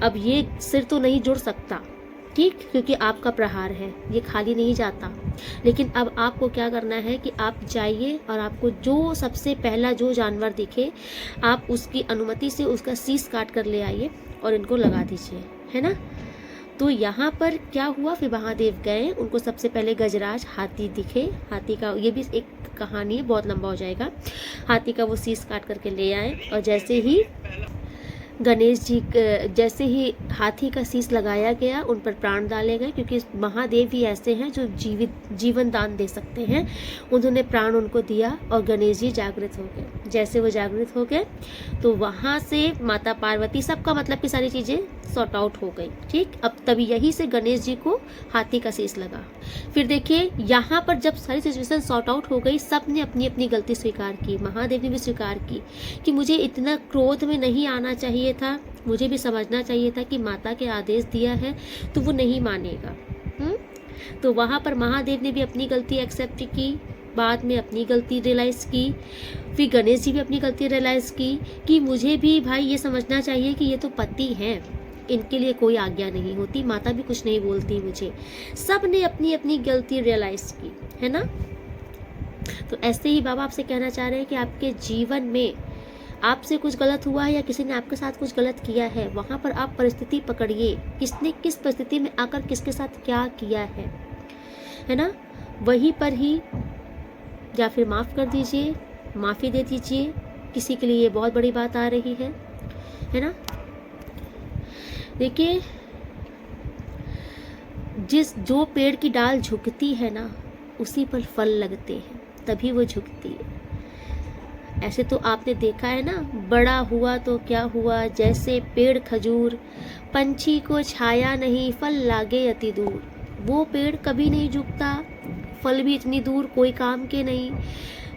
अब ये सिर तो नहीं जुड़ सकता, ठीक, क्योंकि आपका प्रहार है, ये खाली नहीं जाता। लेकिन अब आपको क्या करना है कि आप जाइए और आपको जो सबसे पहला जो जानवर दिखे, आप उसकी अनुमति से उसका शीश काट कर ले आइए और इनको लगा दीजिए, है ना। तो यहाँ पर क्या हुआ, फिर महादेव गए, उनको सबसे पहले गजराज हाथी दिखे। हाथी का, ये भी एक कहानी है, बहुत लंबा हो जाएगा। हाथी का वो शीश काट करके ले आए और जैसे ही गणेश जी, जैसे ही हाथी का शीश लगाया गया, उन पर प्राण डाले गए, क्योंकि महादेव ही ऐसे हैं जो जीवन दान दे सकते हैं। उन्होंने प्राण उनको दिया और गणेश जी जागृत हो गए। जैसे वो जागृत हो गए तो वहाँ से माता पार्वती, सबका मतलब कि सारी चीज़ें सॉर्ट आउट हो गई। ठीक, अब तभी यही से गणेश जी को हाथी का शीश लगा। फिर देखिए यहाँ पर जब सारी सिचुएशन सॉर्ट आउट हो गई, सब ने अपनी अपनी गलती स्वीकार की। महादेव ने भी स्वीकार की कि मुझे इतना क्रोध में नहीं आना चाहिए था, मुझे भी समझना चाहिए था कि माता के आदेश दिया है तो वो नहीं मानेगा। तो वहाँ पर महादेव ने भी अपनी गलती एक्सेप्ट की, बाद में अपनी गलती रियलाइज़ की। फिर गणेश जी भी अपनी गलती रियलाइज़ की कि मुझे भी भाई ये समझना चाहिए कि ये तो पति हैं, इनके लिए कोई आज्ञा नहीं होती, माता भी कुछ नहीं बोलती मुझे। सब ने अपनी अपनी गलती रियलाइज़ की, है ना। तो ऐसे ही बाबा आपसे कहना चाह रहे हैं कि आपके जीवन में आपसे कुछ गलत हुआ है या किसी ने आपके साथ कुछ गलत किया है, वहाँ पर आप परिस्थिति पकड़िए, किसने किस परिस्थिति में आकर किसके साथ क्या किया है ना, वहीं पर ही या फिर माफ़ कर दीजिए, माफ़ी दे दीजिए। किसी के लिए ये बहुत बड़ी बात आ रही है ना। देखिए, जो पेड़ की डाल झुकती है ना, उसी पर फल लगते हैं, तभी वो झुकती है। ऐसे तो आपने देखा है ना, बड़ा हुआ तो क्या हुआ, जैसे पेड़ खजूर, पंछी को छाया नहीं, फल लागे अति दूर। वो पेड़ कभी नहीं झुकता, फल भी इतनी दूर, कोई काम के नहीं,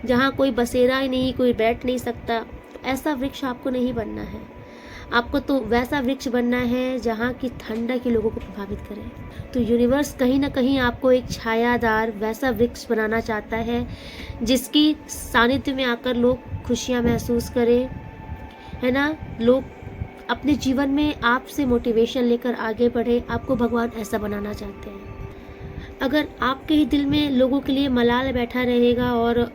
जहाँ कोई बसेरा ही नहीं, कोई बैठ नहीं सकता। ऐसा वृक्ष आपको नहीं बनना है, आपको तो वैसा वृक्ष बनना है जहाँ की ठंडक ही लोगों को प्रभावित करे। तो यूनिवर्स कहीं ना कहीं आपको एक छायादार वैसा वृक्ष बनाना चाहता है, जिसकी सानिध्य में आकर लोग खुशियाँ महसूस करें, है ना। लोग अपने जीवन में आपसे मोटिवेशन लेकर आगे बढ़े, आपको भगवान ऐसा बनाना चाहते हैं। अगर आपके ही दिल में लोगों के लिए मलाल बैठा रहेगा और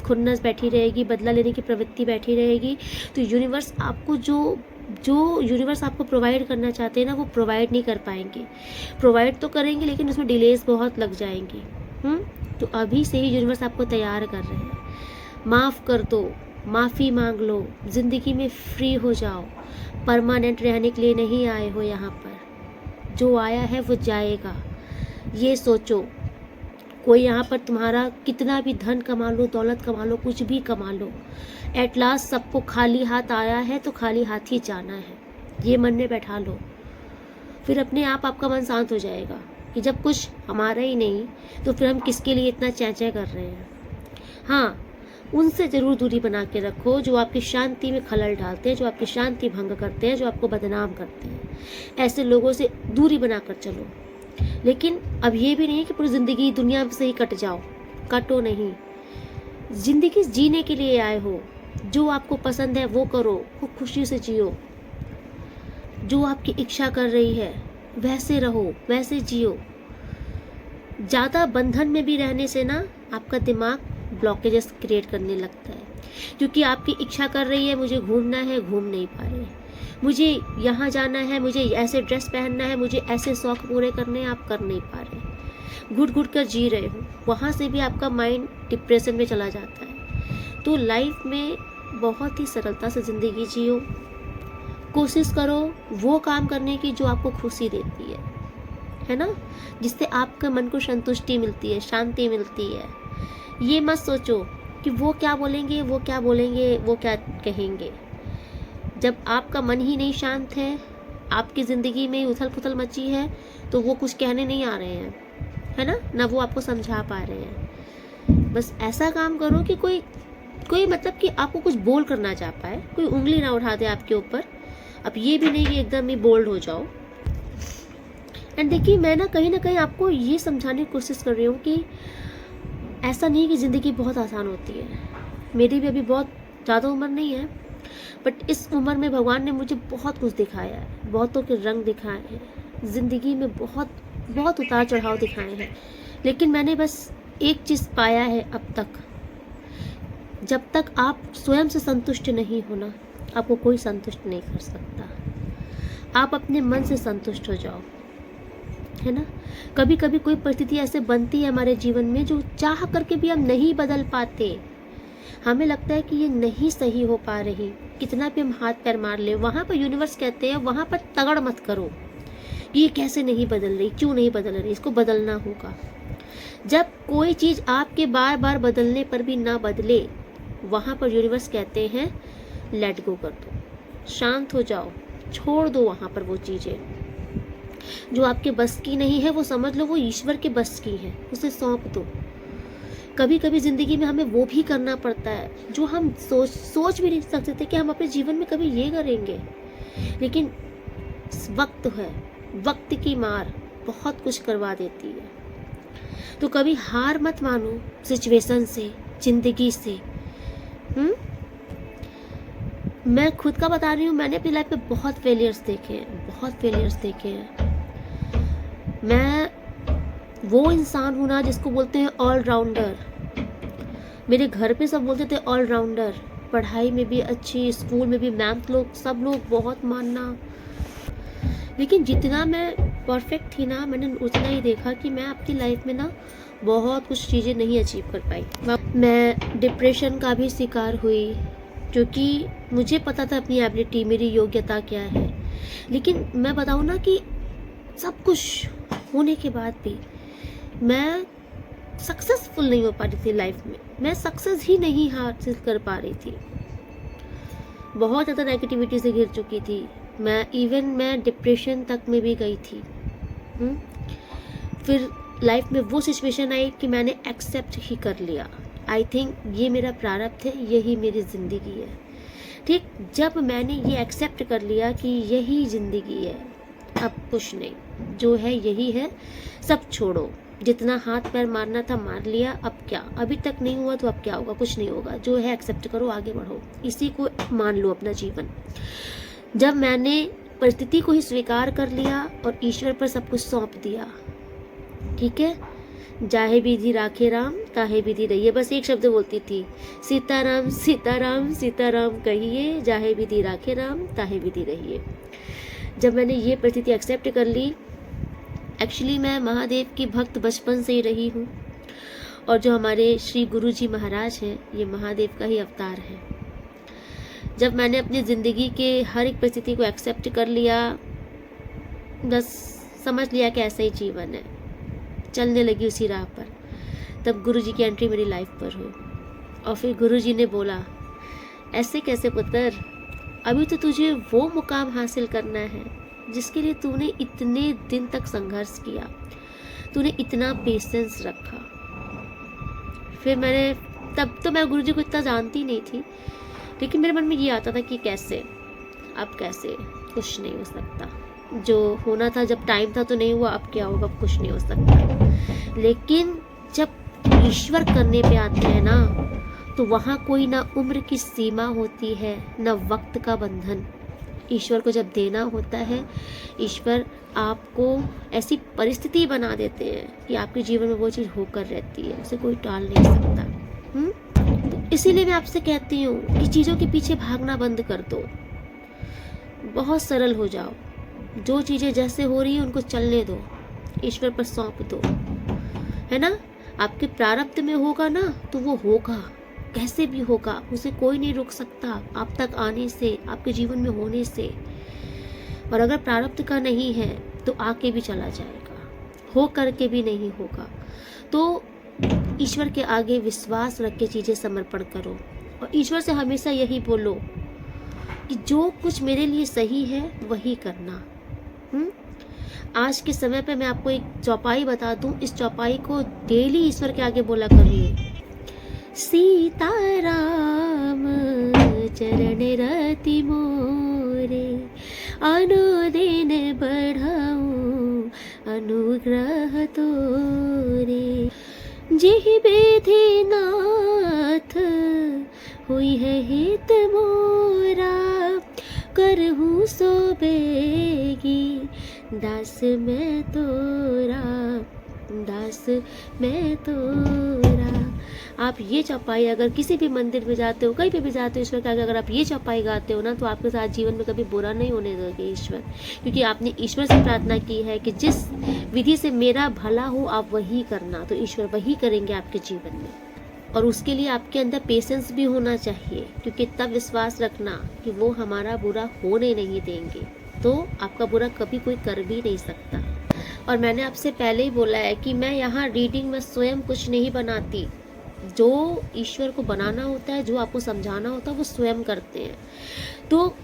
खुन्नस बैठी रहेगी, बदला लेने की प्रवृत्ति बैठी रहेगी, तो यूनिवर्स आपको जो यूनिवर्स आपको प्रोवाइड करना चाहते हैं ना, वो प्रोवाइड नहीं कर पाएंगे। प्रोवाइड तो करेंगे, लेकिन उसमें डिलेज बहुत लग जाएंगी। तो अभी से ही यूनिवर्स आपको तैयार कर रहे हैं। माफ़ कर दो, माफ़ी मांग लो, ज़िंदगी में फ्री हो जाओ। परमानेंट रहने के लिए नहीं आए हो यहाँ पर, जो आया है वो जाएगा, ये सोचो। कोई यहाँ पर तुम्हारा कितना भी धन कमा लो, दौलत कमा लो, कुछ भी कमा लो, एट लास्ट सबको खाली हाथ आया है तो खाली हाथ ही जाना है, ये मन में बैठा लो। फिर अपने आप आपका मन शांत हो जाएगा कि जब कुछ हमारा ही नहीं, तो फिर हम किसके लिए इतना चैं कर रहे हैं। हाँ, उनसे ज़रूर दूरी बना के रखो जो आपकी शांति में खलल डालते हैं, जो आपकी शांति भंग करते हैं, जो आपको बदनाम करते हैं। ऐसे लोगों से दूरी बनाकर चलो। लेकिन अब ये भी नहीं है कि पूरी ज़िंदगी दुनिया से ही कट जाओ, कटो नहीं। ज़िंदगी जीने के लिए आए हो, जो आपको पसंद है वो करो, वो खुशी से जियो। जो आपकी इच्छा कर रही है वैसे रहो, वैसे जियो। ज़्यादा बंधन में भी रहने से ना आपका दिमाग ब्लॉकेजेस क्रिएट करने लगता है, क्योंकि आपकी इच्छा कर रही है मुझे घूमना है, घूम नहीं पा रहे, मुझे यहाँ जाना है, मुझे ऐसे ड्रेस पहनना है, मुझे ऐसे शौक पूरे करने हैं, आप कर नहीं पा रहे, घुट घुट कर जी रहे हो। वहाँ से भी आपका माइंड डिप्रेशन में चला जाता है। तो लाइफ में बहुत ही सरलता से ज़िंदगी जियो। कोशिश करो वो काम करने की जो आपको खुशी देती है ना, जिससे आपके मन को संतुष्टि मिलती है, शांति मिलती है। ये मत सोचो कि वो क्या बोलेंगे, वो क्या बोलेंगे, वो क्या कहेंगे। जब आपका मन ही नहीं शांत है, आपकी ज़िंदगी में उथल पुथल मची है, तो वो कुछ कहने नहीं आ रहे हैं, है ना वो आपको समझा पा रहे हैं। बस ऐसा काम करो कि कोई मतलब कि आपको कुछ बोल कर ना जा पाए, कोई उंगली ना उठा दे आपके ऊपर। अब ये भी नहीं कि एकदम ही बोल्ड हो जाओ। एंड देखिए, मैं ना कहीं आपको ये समझाने की कोशिश कर रही हूँ कि ऐसा नहीं कि ज़िंदगी बहुत आसान होती है। मेरी भी अभी बहुत ज़्यादा उम्र नहीं है, बट इस उम्र में भगवान ने मुझे बहुत कुछ दिखाया है, बहुतों के रंग दिखाए हैं, ज़िंदगी में बहुत उतार चढ़ाव दिखाए हैं। लेकिन मैंने बस एक चीज़ पाया है अब तक, जब तक आप स्वयं से संतुष्ट नहीं हो ना, आपको कोई संतुष्ट नहीं कर सकता। आप अपने मन से संतुष्ट हो जाओ, है ना। कभी कभी कोई परिस्थिति ऐसे बनती है हमारे जीवन में जो चाह करके भी हम नहीं बदल पाते। हमें लगता है कि ये नहीं सही हो पा रही, कितना भी हम हाथ पैर मार ले, वहाँ पर यूनिवर्स कहते हैं वहाँ पर तगड़ मत करो, ये कैसे नहीं बदल रही, क्यों नहीं बदल रही, इसको बदलना होगा। जब कोई चीज़ आपके बार बार बदलने पर भी ना बदले, वहाँ पर यूनिवर्स कहते हैं लेट गो कर दो, शांत हो जाओ, छोड़ दो वहाँ पर वो चीज़ें जो आपके बस की नहीं है। वो समझ लो वो ईश्वर के बस की है, उसे सौंप दो। कभी कभी ज़िंदगी में हमें वो भी करना पड़ता है जो हम सोच भी नहीं सकते थे कि हम अपने जीवन में कभी ये करेंगे। लेकिन वक्त है, वक्त की मार बहुत कुछ करवा देती है। तो कभी हार मत मानो सिचुएशन से, ज़िंदगी से। मैं खुद का बता रही हूँ, मैंने अपनी लाइफ में बहुत फेलियर्स देखे हैं। मैं वो इंसान हूँ ना जिसको बोलते हैं ऑलराउंडर। मेरे घर पे सब बोलते थे ऑलराउंडर, पढ़ाई में भी अच्छी, स्कूल में भी मैम लोग सब लोग बहुत मानना। लेकिन जितना मैं परफेक्ट थी ना, मैंने उतना ही देखा कि मैं अपनी लाइफ में ना बहुत कुछ चीज़ें नहीं अचीव कर पाई। मैं डिप्रेशन का भी शिकार हुई, क्योंकि मुझे पता था अपनी एबिलिटी, मेरी योग्यता क्या है। लेकिन मैं बताऊँ ना कि सब कुछ होने के बाद भी मैं सक्सेसफुल नहीं हो पा रही थी लाइफ में। मैं सक्सेस ही नहीं हासिल कर पा रही थी। बहुत ज़्यादा नेगेटिविटी से घिर चुकी थी मैं डिप्रेशन तक में भी गई थी। फिर लाइफ में वो सिचुएशन आई कि मैंने एक्सेप्ट ही कर लिया। आई थिंक ये मेरा प्रारब्ध है, यही मेरी ज़िंदगी है। ठीक, जब मैंने ये एक्सेप्ट कर लिया कि यही ज़िंदगी है, अब कुछ नहीं, जो है यही है, सब छोड़ो। जितना हाथ पैर मारना था मार लिया, अब क्या, अभी तक नहीं हुआ तो अब क्या होगा, कुछ नहीं होगा, जो है एक्सेप्ट करो, आगे बढ़ो, इसी को मान लो अपना जीवन। जब मैंने परिस्थिति को ही स्वीकार कर लिया और ईश्वर पर सब कुछ सौंप दिया, ठीक है, जाहे विधि राखे राम, ताहे विधि रहिए, बस एक शब्द बोलती थी, सीताराम सीताराम सीताराम कहिए, जाहे विधि राखे राम, ताहे विधि रहिए। जब मैंने ये परिस्थिति एक्सेप्ट कर ली, एक्चुअली मैं महादेव की भक्त बचपन से ही रही हूँ, और जो हमारे श्री गुरु जी महाराज हैं, ये महादेव का ही अवतार है। जब मैंने अपनी ज़िंदगी के हर एक परिस्थिति को एक्सेप्ट कर लिया, बस समझ लिया कि ऐसा ही जीवन है, चलने लगी उसी राह पर, तब गुरु जी की एंट्री मेरी लाइफ पर हुई। और फिर गुरु जी ने बोला, ऐसे कैसे पुत्र, अभी तो तुझे वो मुकाम हासिल करना है जिसके लिए तूने इतने दिन तक संघर्ष किया, तूने इतना पेशेंस रखा। फिर मैंने, तब तो मैं गुरु जी को इतना जानती नहीं थी, लेकिन मेरे मन में ये आता था कि कैसे, अब कैसे, कुछ नहीं हो सकता, जो होना था जब टाइम था तो नहीं हुआ, अब क्या होगा, कुछ नहीं हो सकता। लेकिन जब ईश्वर करने पे आते हैं ना, तो वहाँ कोई ना उम्र की सीमा होती है, ना वक्त का बंधन। ईश्वर को जब देना होता है, ईश्वर आपको ऐसी परिस्थिति बना देते हैं कि आपके जीवन में वो चीज़ होकर रहती है, उसे कोई टाल नहीं सकता। तो इसीलिए मैं आपसे कहती हूँ कि चीज़ों के पीछे भागना बंद कर दो, बहुत सरल हो जाओ, जो चीज़ें जैसे हो रही हैं उनको चलने दो, ईश्वर पर सौंप दो, है ना। आपके प्रारब्ध में होगा ना तो वो होगा, कैसे भी होगा, उसे कोई नहीं रोक सकता आप तक आने से, आपके जीवन में होने से। और अगर प्रारब्ध का नहीं है तो आके भी चला जाएगा, हो करके भी नहीं होगा। तो ईश्वर के आगे विश्वास रख के चीज़ें समर्पण करो, और ईश्वर से हमेशा यही बोलो कि जो कुछ मेरे लिए सही है वही करना। आज के समय पे मैं आपको एक चौपाई बता दूं, इस चौपाई को डेली ईश्वर के आगे बोला करिए, सीताराम चरण रति मोरे, अनुदिन बढ़ाऊं अनुग्रह तोरे, जेहि विधि नाथ हुई है हित मोरा, करहूँ सो बेगी दास मैं तोरा, दास मैं तोरा। आप ये चौपाई अगर किसी भी मंदिर में जाते हो, कहीं पे भी जाते हो, ईश्वर के आगे अगर आप ये चौपाई गाते हो ना, तो आपके साथ जीवन में कभी बुरा नहीं होने देंगे ईश्वर, क्योंकि आपने ईश्वर से प्रार्थना की है कि जिस विधि से मेरा भला हो आप वही करना, तो ईश्वर वही करेंगे आपके जीवन में। और उसके लिए आपके अंदर पेशेंस भी होना चाहिए, क्योंकि तब विश्वास रखना कि वो हमारा बुरा होने नहीं देंगे, तो आपका बुरा कभी कोई कर भी नहीं सकता। और मैंने आपसे पहले ही बोला है कि मैं यहाँ रीडिंग में स्वयं कुछ नहीं बनाती, जो ईश्वर को बनाना होता है, जो आपको समझाना होता है, वो स्वयं करते हैं। तो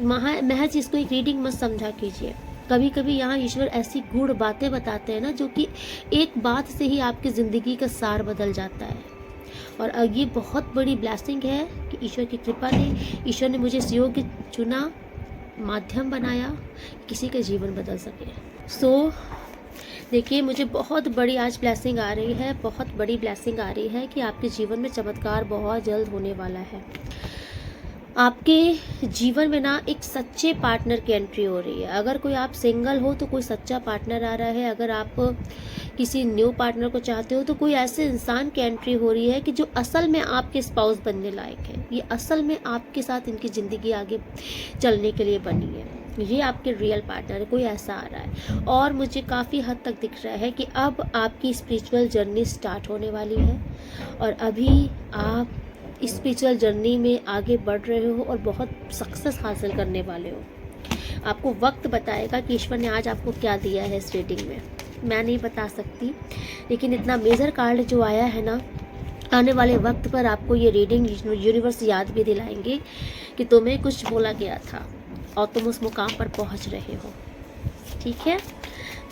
महज इसको एक रीडिंग मत समझा कीजिए। कभी कभी यहाँ ईश्वर ऐसी गूढ़ बातें बताते हैं ना, जो कि एक बात से ही आपकी ज़िंदगी का सार बदल जाता है। और ये बहुत बड़ी ब्लेसिंग है कि ईश्वर की कृपा ने, ईश्वर ने मुझे इस योग्य चुना, माध्यम बनाया, किसी का जीवन बदल सके। देखिए, मुझे बहुत बड़ी आज ब्लेसिंग आ रही है, बहुत बड़ी ब्लेसिंग आ रही है कि आपके जीवन में चमत्कार बहुत जल्द होने वाला है। आपके जीवन में ना एक सच्चे पार्टनर की एंट्री हो रही है। अगर कोई आप सिंगल हो तो कोई सच्चा पार्टनर आ रहा है, अगर आप किसी न्यू पार्टनर को चाहते हो तो कोई ऐसे इंसान की एंट्री हो रही है कि जो असल में आपके स्पाउस बनने लायक है। ये असल में आपके साथ इनकी ज़िंदगी आगे चलने के लिए बनी है। ये आपके रियल पार्टनर है, कोई ऐसा आ रहा है। और मुझे काफ़ी हद तक दिख रहा है कि अब आपकी स्पिरिचुअल जर्नी स्टार्ट होने वाली है और अभी आप इस स्पिरिचुअल जर्नी में आगे बढ़ रहे हो और बहुत सक्सेस हासिल करने वाले हो। आपको वक्त बताएगा कि ईश्वर ने आज आपको क्या दिया है इस रीडिंग में, मैं नहीं बता सकती। लेकिन इतना मेजर कार्ड जो आया है ना, आने वाले वक्त पर आपको ये रीडिंग यूनिवर्स याद भी दिलाएंगे कि तुम्हें कुछ बोला गया था और तुम उस मुकाम पर पहुंच रहे हो। ठीक है,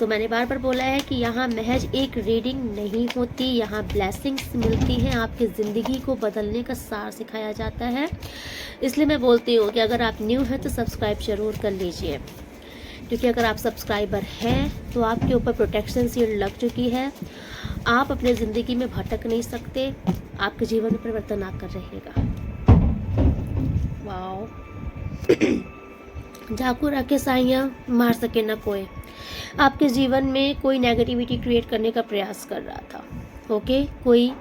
तो मैंने बार बार बोला है कि यहाँ महज एक रीडिंग नहीं होती, यहाँ ब्लेसिंग्स मिलती हैं, आपकी ज़िंदगी को बदलने का सार सिखाया जाता है। इसलिए मैं बोलती हूँ कि अगर आप न्यू हैं तो सब्सक्राइब जरूर कर लीजिए, क्योंकि अगर आप सब्सक्राइबर हैं तो आपके ऊपर प्रोटेक्शन शील्ड लग चुकी है। आप अपने ज़िंदगी में भटक नहीं सकते, आपके जीवन में परिवर्तन आकर रहेगा। वाओ झाकू रखे साइयाँ मार सके न कोई। आपके जीवन में कोई नेगेटिविटी क्रिएट करने का प्रयास कर रहा था। ओके, कोई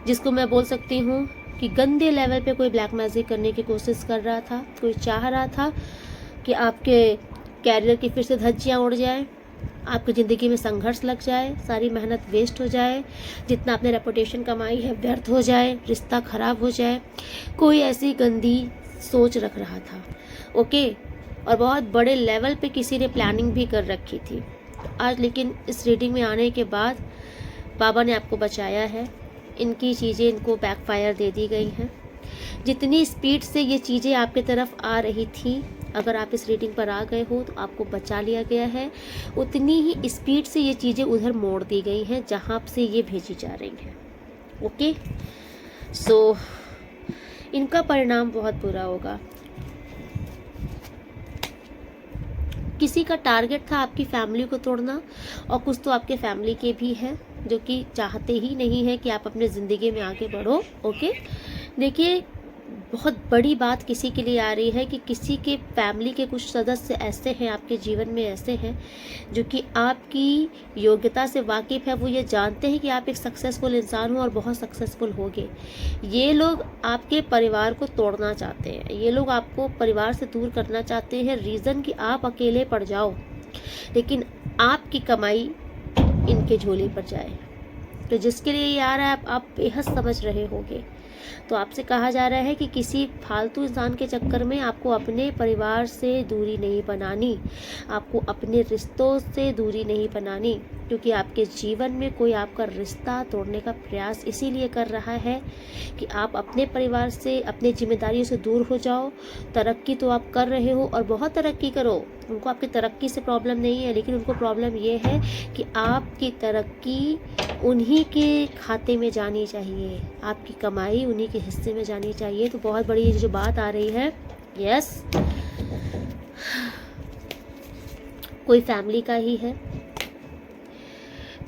जिसको मैं बोल सकती हूँ कि गंदे लेवल पे कोई ब्लैक मैजिक करने की कोशिश कर रहा था। कोई चाह रहा था कि आपके कैरियर की फिर से धज्जियाँ उड़ जाए, आपकी ज़िंदगी में संघर्ष लग जाए, सारी मेहनत वेस्ट हो जाए, जितना आपने रेपुटेशन कमाई है व्यर्थ हो जाए, रिश्ता खराब हो जाए। कोई ऐसी गंदी सोच रख रहा था। ओके, और बहुत बड़े लेवल पे किसी ने प्लानिंग भी कर रखी थी। आज लेकिन इस रीडिंग में आने के बाद बाबा ने आपको बचाया है। इनकी चीज़ें इनको बैकफायर दे दी गई हैं। जितनी स्पीड से ये चीज़ें आपके तरफ आ रही थी, अगर आप इस रीडिंग पर आ गए हो तो आपको बचा लिया गया है। उतनी ही स्पीड से ये चीज़ें उधर मोड़ दी गई हैं जहाँ से ये भेजी जा रही हैं। ओके, सो इनका परिणाम बहुत बुरा होगा। किसी का टारगेट था आपकी फैमिली को तोड़ना, और कुछ तो आपके फैमिली के भी हैं जो कि चाहते ही नहीं है कि आप अपने ज़िंदगी में आगे बढ़ो। ओके, देखिए बहुत बड़ी बात किसी के लिए आ रही है कि किसी के फैमिली के कुछ सदस्य ऐसे हैं, आपके जीवन में ऐसे हैं जो कि आपकी योग्यता से वाकिफ़ है। वो ये जानते हैं कि आप एक सक्सेसफुल इंसान हो और बहुत सक्सेसफुल होगे। ये लोग आपके परिवार को तोड़ना चाहते हैं, ये लोग आपको परिवार से दूर करना चाहते हैं, रीज़न कि आप अकेले पड़ जाओ, लेकिन आपकी कमाई इनके झोले पर जाए। तो जिसके लिए ये आ रहा है आप बेहद समझ रहे होंगे। तो आपसे कहा जा रहा है कि किसी फालतू इंसान के चक्कर में आपको अपने परिवार से दूरी नहीं बनानी, आपको अपने रिश्तों से दूरी नहीं बनानी, क्योंकि आपके जीवन में कोई आपका रिश्ता तोड़ने का प्रयास इसीलिए कर रहा है कि आप अपने परिवार से, अपनी जिम्मेदारियों से दूर हो जाओ। तरक्की तो आप कर रहे हो और बहुत तरक्की करो, उनको आपकी तरक्की से प्रॉब्लम नहीं है, लेकिन उनको प्रॉब्लम ये है कि आपकी तरक्की उन्हीं के खाते में जानी चाहिए, आपकी कमाई उन्हीं के हिस्से में जानी चाहिए। तो बहुत बड़ी जो बात आ रही है, यस, कोई फैमिली का ही है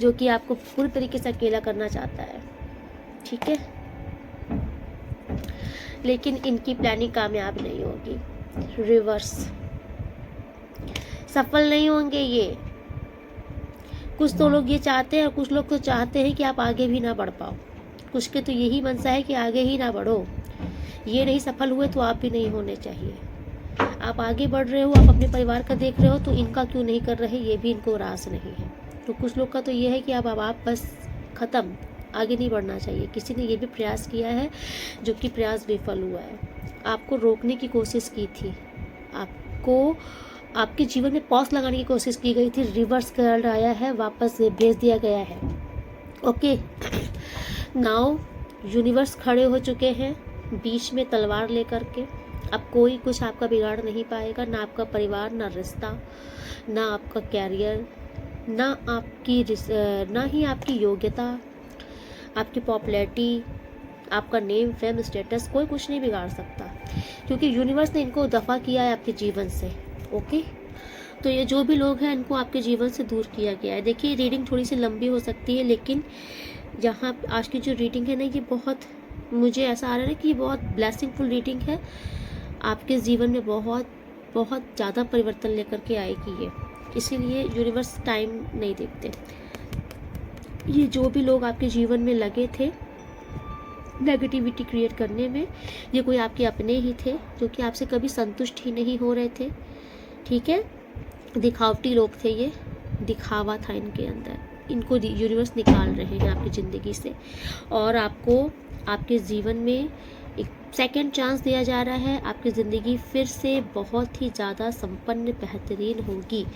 जो कि आपको पूरी तरीके से अकेला करना चाहता है। ठीक है, लेकिन इनकी प्लानिंग कामयाब नहीं होगी, रिवर्स सफल नहीं होंगे ये। कुछ तो लोग ये चाहते हैं और कुछ लोग तो चाहते हैं कि आप आगे भी ना बढ़ पाओ। कुछ के तो यही मनसा है कि आगे ही ना बढ़ो। ये नहीं सफल हुए तो आप भी नहीं होने चाहिए। आप आगे बढ़ रहे हो, आप अपने परिवार का देख रहे हो, तो इनका क्यों नहीं कर रहे, ये भी इनको रास नहीं है। तो कुछ लोग का तो ये है कि अब आप बस ख़त्म, आगे नहीं बढ़ना चाहिए। किसी ने ये भी प्रयास किया है जो कि प्रयास विफल हुआ है। आपको रोकने की कोशिश की थी, आपको आपके जीवन में पॉज लगाने की कोशिश की गई थी, रिवर्स कार्ड आया है, वापस भेज दिया गया है। ओके, नाउ यूनिवर्स खड़े हो चुके हैं बीच में तलवार लेकर के। अब कोई कुछ आपका बिगाड़ नहीं पाएगा, ना आपका परिवार, ना रिश्ता, ना आपका कैरियर, ना ही आपकी योग्यता, आपकी पॉपुलैरिटी, आपका नेम, फेम, स्टेटस, कोई कुछ नहीं बिगाड़ सकता, क्योंकि यूनिवर्स ने इनको दफ़ा किया है आपके जीवन से। ओके, तो ये जो भी लोग हैं इनको आपके जीवन से दूर किया गया है। देखिए रीडिंग थोड़ी सी लंबी हो सकती है, लेकिन यहाँ आज की जो रीडिंग है ना, ये बहुत, मुझे ऐसा आ रहा है कि बहुत ब्लेसिंगफुल रीडिंग है। आपके जीवन में बहुत बहुत ज़्यादा परिवर्तन लेकर के आएगी ये। इसीलिए यूनिवर्स टाइम नहीं देखते। ये जो भी लोग आपके जीवन में लगे थे नेगेटिविटी क्रिएट करने में, ये कोई आपके अपने ही थे जो कि आपसे कभी संतुष्ट ही नहीं हो रहे थे, ठीक है। दिखावटी लोग थे, ये दिखावा था इनके अंदर, इनको यूनिवर्स निकाल रहे हैं आपकी ज़िंदगी से। और आपको आपके जीवन में एक सेकंड चांस दिया जा रहा है। आपकी ज़िंदगी फिर से बहुत ही ज़्यादा संपन्न बेहतरीन होगी।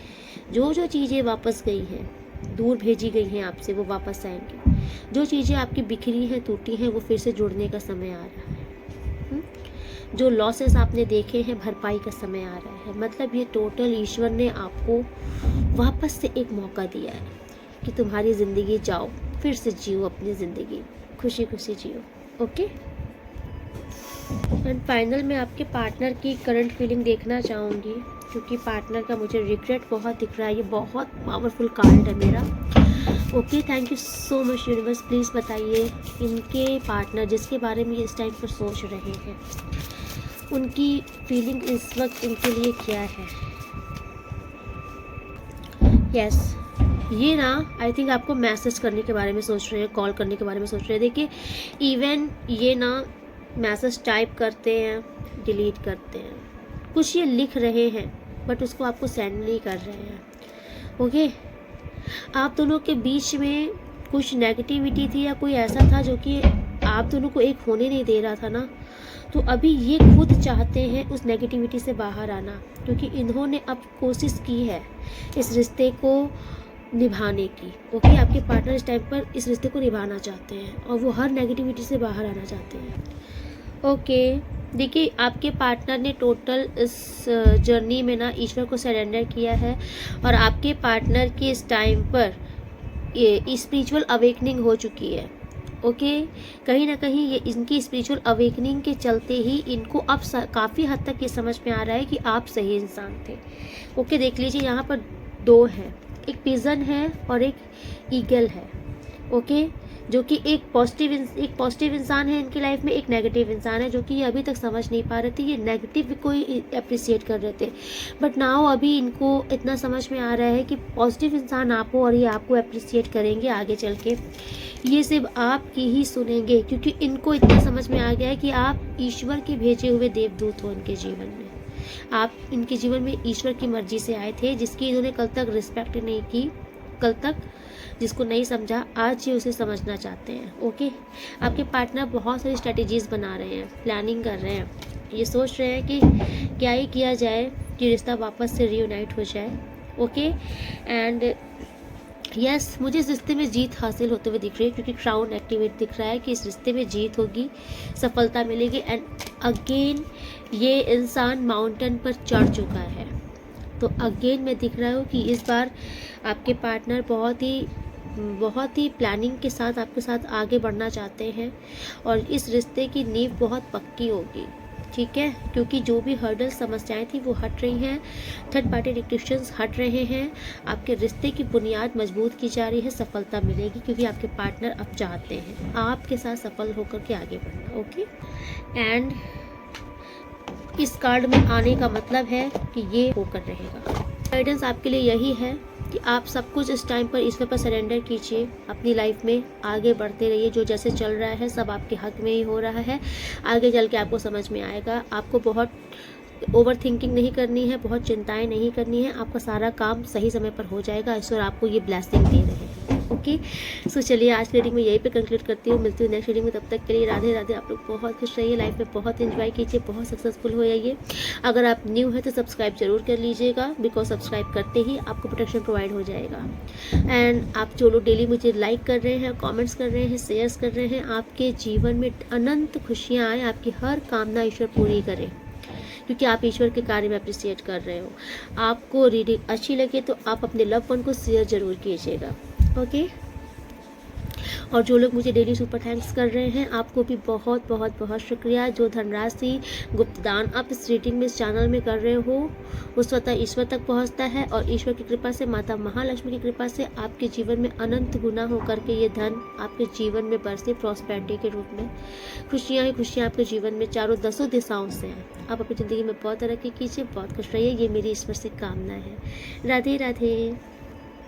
जो जो चीज़ें वापस गई हैं, दूर भेजी गई हैं आपसे, वो वापस आएंगी। जो चीज़ें आपकी बिखरी हैं, टूटी हैं, वो फिर से जुड़ने का समय आ रहा है। जो लॉसेस आपने देखे हैं, भरपाई का समय आ रहा है। मतलब ये टोटल ईश्वर ने आपको वापस से एक मौका दिया है कि तुम्हारी ज़िंदगी जाओ, फिर से जियो अपनी ज़िंदगी, खुशी खुशी जियो। ओके। एंड फाइनल में आपके पार्टनर की करंट फीलिंग देखना चाहूँगी, क्योंकि पार्टनर का मुझे रिग्रेट बहुत दिख रहा है। ये बहुत पावरफुल कार्ड है मेरा। Okay, thank you so much universe. Please बताइए इनके पार्टनर जिसके बारे में ये इस टाइम पर सोच रहे हैं, उनकी फीलिंग इस वक्त इनके लिए क्या है। यस, ये ना आई थिंक आपको मैसेज करने के बारे में सोच रहे हैं, कॉल करने के बारे में सोच रहे हैं। देखिए, इवन ये ना मैसेज टाइप करते हैं, डिलीट करते हैं, कुछ ये लिख रहे हैं बट उसको आपको सेंड नहीं कर रहे हैं। ओके, आप दोनों के बीच में कुछ नेगेटिविटी थी या कोई ऐसा था जो कि आप दोनों को एक होने नहीं दे रहा था ना, तो अभी ये खुद चाहते हैं उस नेगेटिविटी से बाहर आना, क्योंकि इन्होंने अब कोशिश की है इस रिश्ते को निभाने की। ओके, आपके पार्टनर इस टाइम पर इस रिश्ते को निभाना चाहते हैं और वो हर नेगेटिविटी से बाहर आना चाहते हैं। ओके, देखिए, आपके पार्टनर ने टोटल इस जर्नी में ना ईश्वर को सरेंडर किया है और आपके पार्टनर की इस टाइम पर ये स्पिरिचुअल अवेकनिंग हो चुकी है। ओके, कहीं ना कहीं ये इनकी स्पिरिचुअल अवेकनिंग के चलते ही इनको अब काफ़ी हद तक ये समझ में आ रहा है कि आप सही इंसान थे। ओके, देख लीजिए, यहाँ पर दो हैं, एक पिजन है और एक ईगल है। ओके, जो कि एक पॉजिटिव इंसान है इनकी लाइफ में, एक नेगेटिव इंसान है जो कि ये अभी तक समझ नहीं पा रहे थे। ये नेगेटिव को ही अप्रिशिएट कर रहे थे, बट नाउ अभी इनको इतना समझ में आ रहा है कि पॉजिटिव इंसान आप हो और ये आपको अप्रिशिएट करेंगे आगे चल के। ये सिर्फ आपकी ही सुनेंगे, क्योंकि इनको इतना समझ में आ गया है कि आप ईश्वर के भेजे हुए देवदूत हो इनके जीवन में। आप इनके जीवन में ईश्वर की मर्जी से आए थे, जिसकी इन्होंने कल तक रिस्पेक्ट नहीं की, कल तक जिसको नहीं समझा, आज ये उसे समझना चाहते हैं। ओके, आपके पार्टनर बहुत सारी स्ट्रेटेजीज बना रहे हैं, प्लानिंग कर रहे हैं, ये सोच रहे हैं कि क्या ही किया जाए कि रिश्ता वापस से रीयूनाइट हो जाए। ओके, एंड यस, मुझे इस रिश्ते में जीत हासिल होते हुए दिख रही है, क्योंकि क्राउन एक्टिवेट दिख रहा है कि इस रिश्ते में जीत होगी, सफलता मिलेगी। एंड अगेन ये इंसान माउंटेन पर चढ़ चुका है, तो अगेन मैं दिख रहा हूँ कि इस बार आपके पार्टनर बहुत ही प्लानिंग के साथ आपके साथ आगे बढ़ना चाहते हैं और इस रिश्ते की नींव बहुत पक्की होगी, ठीक है, क्योंकि जो भी हर्डल समस्याएं थी वो हट रही हैं, थर्ड पार्टी रिस्ट्रिक्शंस हट रहे हैं, आपके रिश्ते की बुनियाद मजबूत की जा रही है, सफलता मिलेगी, क्योंकि आपके पार्टनर अब चाहते हैं आपके साथ सफल होकर के आगे बढ़ना। ओके, एंड इस कार्ड में आने का मतलब है कि ये होकर रहेगा। गाइडेंस आपके लिए यही है कि आप सब कुछ इस टाइम पर ईश्वर पर सरेंडर कीजिए, अपनी लाइफ में आगे बढ़ते रहिए। जो जैसे चल रहा है सब आपके हक में ही हो रहा है, आगे चल के आपको समझ में आएगा। आपको बहुत ओवर थिंकिंग नहीं करनी है, बहुत चिंताएं नहीं करनी है, आपका सारा काम सही समय पर हो जाएगा। ईश्वर आपको ये ब्लेसिंग दे रहे हैं। ओके, सो चलिए आज की रीडिंग में यहीं पे कंक्लूड करती हूँ। मिलती हूँ नेक्स्ट रीडिंग में, तब तक के लिए राधे राधे। आप लोग बहुत खुश रहिए, लाइफ में बहुत एंजॉय कीजिए, बहुत सक्सेसफुल हो जाइए। अगर आप न्यू है तो सब्सक्राइब जरूर कर लीजिएगा, बिकॉज सब्सक्राइब करते ही आपको प्रोटेक्शन प्रोवाइड हो जाएगा। एंड आप जो लोग डेली मुझे लाइक कर रहे हैं, कॉमेंट्स कर रहे हैं, शेयर्स कर रहे हैं, आपके जीवन में अनंत खुशियाँ आए, आपकी हर कामना ईश्वर पूरी करे, क्योंकि आप ईश्वर के कार्य में अप्रिशिएट कर रहे हो। आपको रीडिंग अच्छी लगे तो आप अपने लव वन को शेयर जरूर कीजिएगा। ओके, और जो लोग मुझे डेली सुपर थैंक्स कर रहे हैं, आपको भी बहुत बहुत बहुत शुक्रिया। जो धनराशि गुप्त दान आप इस रीडिंग में, इस चैनल में कर रहे हो, वो स्वतः ईश्वर तक पहुंचता है और ईश्वर की कृपा से, माता महालक्ष्मी की कृपा से आपके जीवन में अनंत गुना होकर के ये धन आपके जीवन में बरसे प्रॉस्पेरिटी के रूप में। खुशियाँ ही खुशियाँ आपके जीवन में चारों 10 दिशाओं से हैं। आप अपनी ज़िंदगी में बहुत तरक्की कीजिए, बहुत खुश रहिए, ये मेरी ईश्वर से कामना है। राधे राधे।